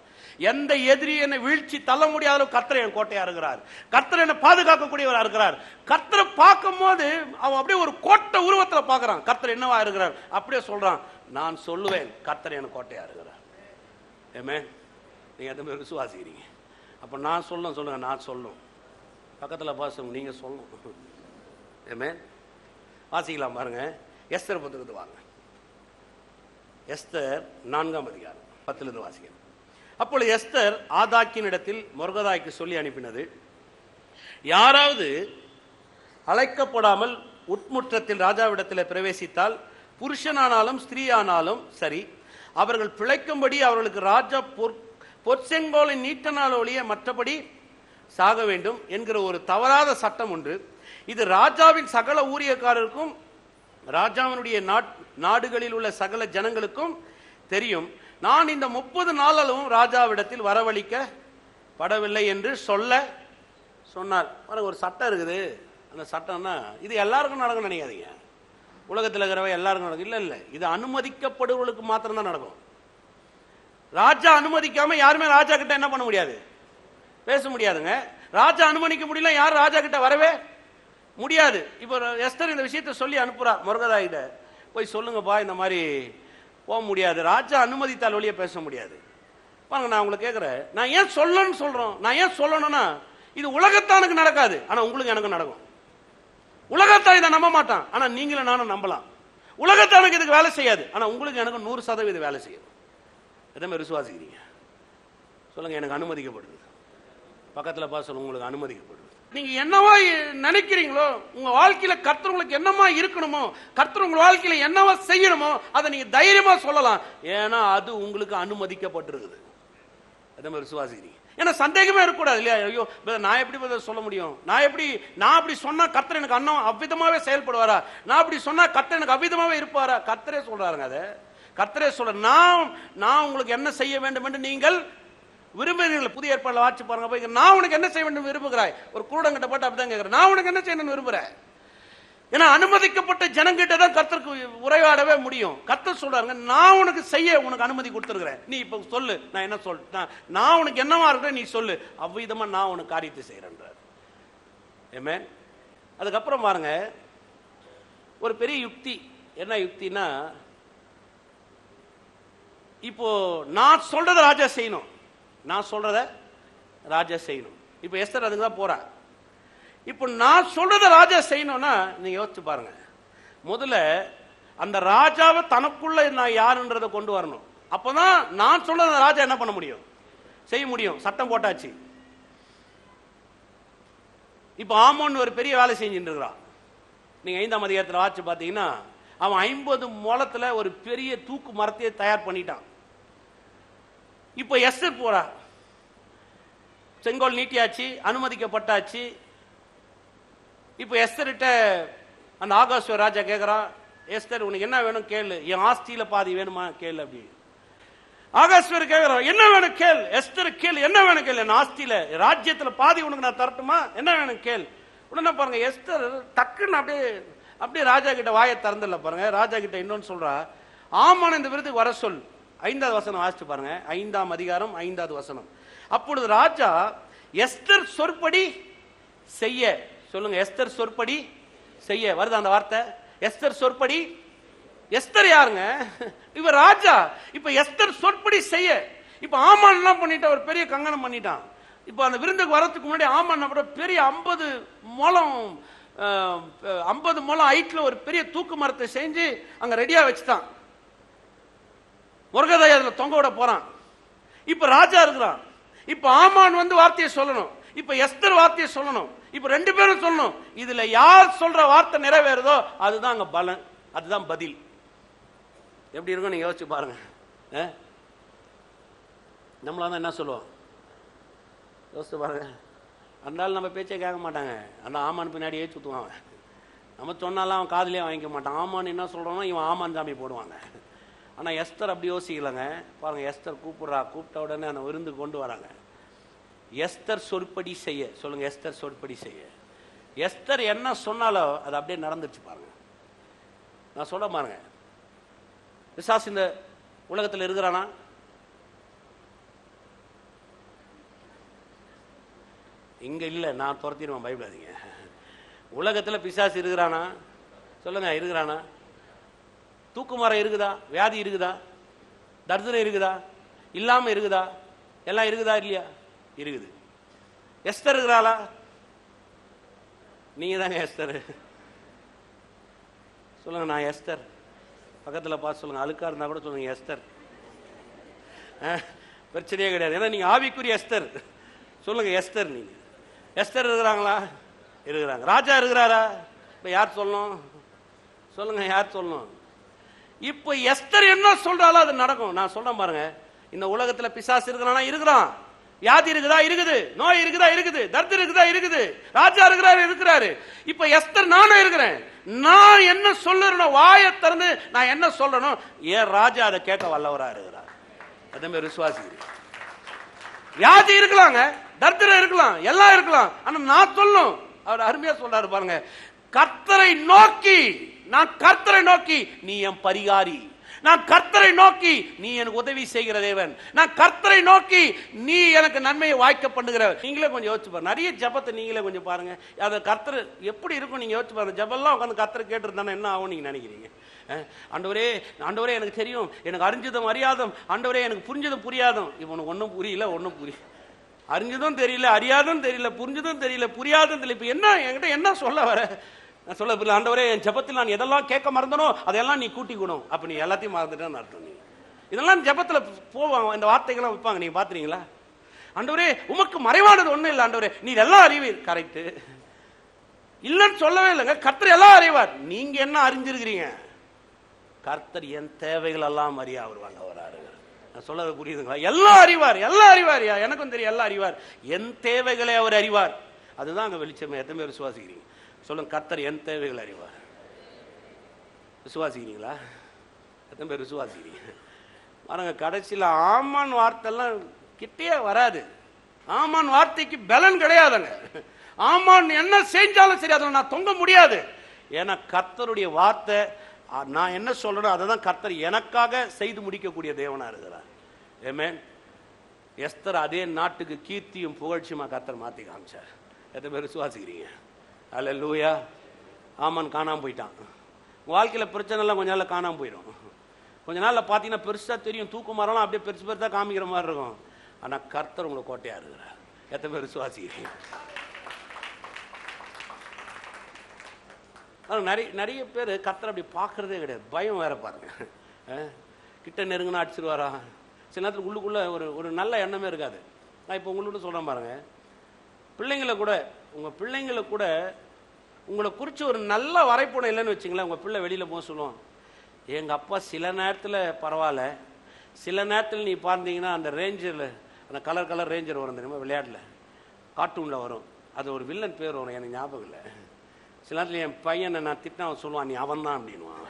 எந்த எதிரி என்னை வீழ்ச்சி தள்ள முடியாத அளவு கர்த்தர் என் கோட்டையா இருக்கிறார். கர்த்தர் என்னை பாதுகாக்கக்கூடியவரா இருக்கிறார். கர்த்தரை பார்க்கும் போது அவன் அப்படியே ஒரு கோட்டை உருவத்துல பாக்குறான். கர்த்தர் என்னவா இருக்கிறார் அப்படியே சொல்றான், நான் சொல்லுவேன் கர்த்தர் எனக்கு கோட்டையா இருக்கிறார். ஏமே நீங்க எந்த மாதிரி விசுவாசிக்கிறீங்க? அப்ப நான் சொல்லுங்க, நான் சொல்லும் பக்கத்துல பாசம் நீங்க சொல்லணும். ஏமே வாசிக்கலாம் பாருங்க. எஸ்தர் புத்தகத்துக்கு வாங்க. எஸ்தர் 4ஆம் அதிகாரம் 10 வாசிக்கிறேன். அப்பொழுது எஸ்தர் ஆதாக்கின் இடத்தில் மொர்தெகாய்க்கு சொல்லி அனுப்பினது, யாராவது அழைக்கப்படாமல் உட்முற்றத்தில் ராஜாவிடத்தில் பிரவேசித்தால், புருஷனானாலும் ஸ்திரீயானாலும் சரி, அவர்கள் பிழைக்கும்படி அவர்களுக்கு ராஜா பொற்செங்கோலை நீட்டனால் ஒழிய மற்றபடி சாக வேண்டும் என்கிற ஒரு தவறாத சட்டம் ஒன்று. இது ராஜாவின் சகல ஊழியக்காரருக்கும் ராஜாவினுடைய நாடுகளில் உள்ள சகல ஜனங்களுக்கும் தெரியும். நான் இந்த 30 நாளும் ராஜாவிடத்தில் வரவழைக்கப்படவில்லை என்று சொன்னார். ஒரு சட்டம் இருக்குது. அந்த சட்டம்னா இது எல்லாருக்கும் நடக்கும் நினைக்காதீங்க. உலகத்தில் இருக்கிறவ எல்லாருக்கும் நடக்கும் இல்ல. இது அனுமதிக்கப்படுவர்களுக்கு மாத்திரம் தான் நடக்கும். ராஜா அனுமதிக்காம யாருமே ராஜா கிட்ட என்ன பண்ண முடியாது, பேச முடியாதுங்க. ராஜா அனுமதிக்க முடியல, யாரும் ராஜா கிட்ட வரவே முடியாது. இப்போ எஸ்தர் இந்த விஷயத்தை சொல்லி அனுப்புறா மொர்தெகாய்கிட்ட, போய் சொல்லுங்கப்பா இந்த மாதிரி போக முடியாது, ராஜா அனுமதித்தால் வழியே பேச முடியாது. பாருங்க, நான் உங்களுக்கு கேட்கிறேன், நான் ஏன் சொல்லணும்னு சொல்றோம். நான் ஏன் சொல்லணும்னா, இது உலகத்தானுக்கு நடக்காது, ஆனா உங்களுக்கு எனக்கு நடக்கும். உலகத்தான் இதை நம்ப மாட்டான், ஆனா நீங்களும் நானும் நம்பலாம். உலகத்தானுக்கு இதுக்கு வேலை செய்யாது, ஆனா உங்களுக்கு எனக்கு 100% வேலை செய்யும். எதை மாதிரி விசுவாசிக்கிறீங்க சொல்லுங்க. எனக்கு அனுமதிக்கப்படுது. பக்கத்துல பார்த்து சொல்லுங்க, உங்களுக்கு அனுமதிக்கப்படுது. நீங்க என்னவா நினைக்கிறீங்களோ, உங்க வாழ்க்கையில கர்த்தர் உங்களுக்கு என்னமா இருக்கணுமோ, கர்த்தர் உங்க வாழ்க்கையில என்னவா செய்யணுமோ அதை நீங்க தைரியமா சொல்லலாம். ஏன்னா அது உங்களுக்கு அனுமதிக்கப்பட்டிருக்குது. அதே மாதிரி விசுவாசிக்கிறீங்க. ஏன்னா சந்தேகமே இருக்கக்கூடாது இல்லையா? ஐயோ நான் எப்படி சொல்ல முடியும், நான் அப்படி சொன்னா கர்த்தர் எனக்கு அவ்விதமாவே செயல்படுவாரா, நான் அப்படி சொன்னா கர்த்தர் எனக்கு அவ்விதமாவே இருப்பாரா? கர்த்தரே சொல்றாருங்க. அதை கர்த்தரே சொல்ற, நான் உங்களுக்கு என்ன செய்ய வேண்டும் என்று நீங்கள் விரும்புகிறீர்கள். புதிய ஏற்பாடுல வாட்சி பாருங்க போய், நான் உனக்கு என்ன செய்ய வேண்டும் விரும்புகிறாய். ஒரு கூடங்கிட்ட போட்டு அப்படிதான் கேட்கிறேன், நான் உனக்கு என்ன செய்யணும்னு விரும்புறேன். ஏன்னா அனுமதிக்கப்பட்ட ஜனங்கிட்ட தான் கர்த்தருக்கு உரையாடவே முடியும். கர்த்தர் சொல்றாங்க, நான் உனக்கு செய்ய உனக்கு அனுமதி கொடுத்துருக்கிறேன், நீ இப்ப சொல்லு, நான் என்ன சொல்றேன், நான் உனக்கு என்னவா இருக்கிறேன் நீ சொல்லு, அவ்விதமா நான் உனக்கு காரியத்தை செய்யறேன்றார். ஏமே அதுக்கப்புறம் பாருங்க, ஒரு பெரிய யுக்தி. என்ன யுக்தினா, இப்போ நான் சொல்றத ராஜா செய்யணும், நான் சொல்றத ராஜா செய்யணும். இப்ப எஸ்தர் அதுக்கு தான் போறா. இப்போ நான் சொல்றத ராஜா செய்யணும்னா நீங்க யோசிச்சு பாருங்க, முதல்ல அந்த ராஜாவை தனக்குள்ள நான் யாருன்றதை கொண்டு வரணும். அப்பதான் நான் சொல்றத ராஜா என்ன பண்ண முடியும், செய்ய முடியும். சட்டம் போட்டாச்சு. இப்போ ஆமோன் ஒரு பெரிய வேலை செஞ்சுட்டு இருக்கிறான். நீங்க 5ஆம் அதிகாரத்தில் வாட்சி பார்த்தீங்கன்னா, அவன் 50 முழத்துல ஒரு பெரிய தூக்கு மரத்தையே தயார் பண்ணிட்டான். இப்போ எஸ்தர் போறா, செங்கோல் நீட்டியாச்சு, அனுமதிக்கப்பட்டாச்சு. இப்போ எஸ்தர்கிட்ட அந்த ஆகாஸ்வர் ராஜா கேட்குறான், எஸ்தர் உனக்கு என்ன வேணும் கேளு, என் ஆஸ்தியில பாதி வேணுமா கேளு அப்படி. ஆகாஸ்வர் கேட்கிறான், என்ன வேணும் கேள். எஸ்தர் கேள், என்ன வேணும் கேள், என் ஆஸ்தியில ராஜ்யத்துல பாதி உனக்கு நான் தரட்டுமா, என்ன வேணும் கேள். உடனே பாருங்க எஸ்தர் டக்குன்னு அப்படியே ராஜா கிட்ட வாயை திறந்துல பாருங்க. ராஜா கிட்ட இன்னொன்னு சொல்றா, ஆமான் இந்த விருதுக்கு வர சொல். 5வது வசனம் வாசிச்சு பாருங்க, 5ஆம் அதிகாரம் 5வது வசனம். அப்பொழுது ராஜா எஸ்தர் சொற்படி செய்ய, சொல்லுங்க எஸ்தர் சொற்படி செய்ய வருது அந்த வார்த்தை. எஸ்தர் சொற்படி, எஸ்தர் யாருங்க, இவர் ராஜா. இப்ப எஸ்தர் சொற்படி செய்ய. இப்ப ஆமான் என்ன பண்ணிட்டான், ஒரு பெரிய கங்கணம் பண்ணிட்டான். இப்ப அந்த விருந்துக்கு வரதுக்கு முன்னாடி ஆமான் பெரிய 50 முழம் ஹைட்ல ஒரு பெரிய தூக்கு மரத்தை செஞ்சு அங்க ரெடியா வச்சுட்டான். முருகதாய் அதுல தொங்க விட போறான். இப்ப ராஜா இருக்கிறான். இப்ப ஆமான் வந்து வார்த்தையை சொல்லணும், இப்ப எஸ்தர் வார்த்தையை சொல்லணும். இப்ப 2 பேரும் சொல்லணும். இதுல யார் சொல்ற வார்த்தை நிறைவேறுதோ அதுதான் அங்க பலன், அதுதான் பதில். எப்படி இருக்கும் நீங்க யோசிச்சு பாருங்க. நம்மளா தான் என்ன சொல்லுவோம் யோசிச்சு பாருங்க. அதனால நம்ம பேச்சே கேட்க மாட்டாங்க. அந்த ஆமான் பின்னாடியே சுற்றுவாங்க. நம்ம சொன்னாலும் அவன் காதலியே வாங்கிக்க மாட்டான். ஆமான் என்ன சொல்றோம்னா இவன் ஆமான் சாமி போடுவாங்க. ஆனா எஸ்தர் அப்படி யோசிக்கலங்க. பாருங்க எஸ்தர் கூப்பிடுறா, கூப்பிட்ட உடனே அந்த விருந்து கொண்டு வராங்க. எஸ்தர் சொற்படி செய்ய, சொல்லுங்க எஸ்தர் சொற்படி செய்ய. எஸ்தர் என்ன சொன்னாலும் அது அப்படியே நடந்துச்சு பாருங்க. நான் சொல்ல பாருங்க, பிசாசு இந்த உலகத்தில் இருக்கிறானா? இங்க இல்ல, நான் துரத்திடுவேன், பயப்படாதீங்க. உலகத்தில் பிசாசு இருக்கிறானா? சொல்லுங்க இருக்கிறானா? தூக்குமரம் இருக்குதா? வியாதி இருக்குதா? தர்தனை இருக்குதா? இல்லாம இருக்குதா? எல்லாம் இருக்குதா இல்லையா? இருக்குது. எஸ்தர் இருக்கிறாளா? நீங்க தாங்க எஸ்தர். சொல்லுங்க நான் எஸ்தர். பக்கத்தில் பார்த்து சொல்லுங்க, அழுக்கா இருந்தா கூட சொல்லுங்க எஸ்தர். பிரச்சனையே கிடையாது. ஏன்னா நீங்க ஆவிக்குரிய எஸ்தர். சொல்லுங்க எஸ்தர். நீங்க எஸ்தர் இருக்கிறாங்களா? இருக்கிறாங்க. ராஜா இருக்கிறாரா? இப்ப யார் சொல்லணும்? சொல்லுங்க யார் சொல்லணும்? இப்ப எஸ்தர் என்ன சொல்றாளோ அது நடக்கும். நான் சொல்றேன் பாருங்க, இந்த உலகத்துல பிசாசு இருக்கிறானா? இருக்கிறான். வியாதி இருக்குதா? இருக்குது. நோய் இருக்குதா? இருக்குது. தர்து இருக்குதா? இருக்குது. ராஜா இருக்கிறாரு? இருக்கிறாரு. இப்ப எஸ்தர் நானும் இருக்கிறேன். நான் என்ன சொல்லுறேன், வாயை திறந்து நான் என்ன சொல்றேனோ ஏன் ராஜா அதை கேட்க வல்லவரா இருக்கிறார். அதே மாதிரி விசுவாசி. வியாதி இருக்கலாங்க, தர்திரம் இருக்கலாம், எல்லாம் இருக்கலாம். ஆனா நான் சொல்லணும். அவர் அருமையா சொல்றாரு பாருங்க, கர்த்தரை நோக்கி, நான் கர்த்தரை நோக்கி நீ என் பரிகாரி, நான் கர்த்தரை நோக்கி நீ எனக்கு உதவி செய்கிற தேவன், நான் கர்த்தரை நோக்கி நீ எனக்கு நன்மையை வாய்க்க பண்ணுகிறவர். நீங்களே கொஞ்சம் யோசிச்சு பாருங்க. நிறைய ஜபத்தை நீங்களே கொஞ்சம் பாருங்க. அதை கர்த்தர் எப்படி இருக்கும் நீங்க யோசிச்சு பாருங்க. ஜபெல்லாம் உட்காந்து கர்த்தரை கேட்டுருந்தானே என்ன ஆகும் நீங்க நினைக்கிறீங்க? ஆண்டவரே, ஆண்டவரே எனக்கு தெரியும், எனக்கு அறிஞ்சதும் அறியாதும், ஆண்டவரே எனக்கு புரிஞ்சதும் புரியாதும். இவனுக்கு ஒன்றும் புரியல, ஒன்றும் புரிய, அறிஞ்சதும் தெரியல, அறியாதும் தெரியல, புரிஞ்சதும் தெரியல, புரியாதும் தெரியல. இப்ப என்ன என்கிட்ட என்ன சொல்ல வர? நான் சொல்ல புரியல. ஆண்டவரே என் ஜபத்தில் நான் எதெல்லாம் கேட்க மறந்தனோ அதெல்லாம் நீ கூட்டிக்கணும். அப்ப நீ எல்லாத்தையும் மறந்துட்டேன்னு அர்த்தம். நீ இதெல்லாம் ஜபத்துல போவாங்க, இந்த வார்த்தைகள்லாம் வைப்பாங்க. நீங்க பாத்துறீங்களா? ஆண்டவரே உமக்கு மறைவானது ஒண்ணும் இல்லை, ஆண்டவரே நீ எல்லாம் அறிவீர். கரெக்ட், இல்லன்னு சொல்லவே இல்லைங்க. கர்த்தர் எல்லாம் அறிவார். நீங்க என்ன அறிஞ்சிருக்கிறீங்க? கர்த்தர் என் தேவைகள் எல்லாம் அறிய அவர் வல்லவராரு. நான் சொல்றது புரியுதுங்களா? எல்லாம் அறிவார், எல்லாம் அறிவார். எனக்கும் தெரியும், எல்லாம் அறிவார். என் தேவைகளை அவர் அறிவார். அதுதான் அங்க வெளிச்சமே. எத்தனை பேர் விசுவாசிக்கிறீங்க? சொல்லுங்க, கர்த்தர் என் தேவைகள் அறிவார். விசுவாசிக்கிறீங்களா? எத்தனை பேர் விசுவாசிக்கிறீங்க? பாருங்க, கடைசியில் ஆமான் வார்த்தைலாம் கிட்டே வராது. ஆமான் வார்த்தைக்கு பலன் கிடையாதுங்க. ஆமான் என்ன செஞ்சாலும் சரி அதில் நான் தொங்க முடியாது. ஏன்னா கர்த்தருடைய வார்த்தை, நான் என்ன சொல்றேனோ அதை தான் கர்த்தர் எனக்காக செய்து முடிக்கக்கூடிய தேவனா இருக்கிறார். ஆமென். எஸ்தர் அதே நாட்டுக்கு கீர்த்தியும் புகழ்ச்சியுமா கர்த்தர் மாத்தி காமிச்சார். எத்தனை பேர் விசுவாசிக்கிறீங்க? அல்லேலூயா. ஆமான் காணாம போயிட்டான். வாழ்க்கையில் பிரச்சனை எல்லாம் கொஞ்ச நாள் காணாம போயிடும். கொஞ்ச நாள்ல பார்த்தீங்கன்னா பெருசா தெரியும், தூக்கு மரம்லாம் அப்படியே பெருசு பெருசா காமிக்கிற மாதிரி இருக்கும். ஆனா கர்த்தர் உங்களுக்கு கோட்டையா இருக்கிறார். எத்தனை பேர் விசுவாசிக்கிறீங்க? நிறைய பேர் கர்த்தர் அப்படி பார்க்கறதே கிடையாது. பயம் வேற பாருங்க. கிட்ட நெருங்கினா அடிச்சிருவாரா? சில நேரத்துக்கு உள்ளுக்குள்ள ஒரு நல்ல எண்ணமே இருக்காது. நான் இப்போ உங்களோட சொல்றேன் பாருங்க, பிள்ளைங்களை கூட உங்கள் பிள்ளைங்களை கூட உங்களை குறித்து ஒரு நல்ல வரைபடம் இல்லைன்னு வச்சுங்களேன், உங்கள் பிள்ளை வெளியில் போக சொல்லுவோம், எங்கள் அப்பா சில நேரத்தில் பரவாயில்ல, சில நேரத்தில் நீ பார்த்தீங்கன்னா அந்த ரேஞ்சரில் அந்த கலர் ரேஞ்சர் வரும் தெரியுமா, விளையாட்டில் கார்ட்டூனில் வரும், அது ஒரு வில்லன் பேர் வரும், எனக்கு ஞாபகம் இல்லை. சில நேரத்தில் என் பையனை நான் திட்டினா அவன் சொல்லுவான், நீ அவன் தான் அப்படின்வான்.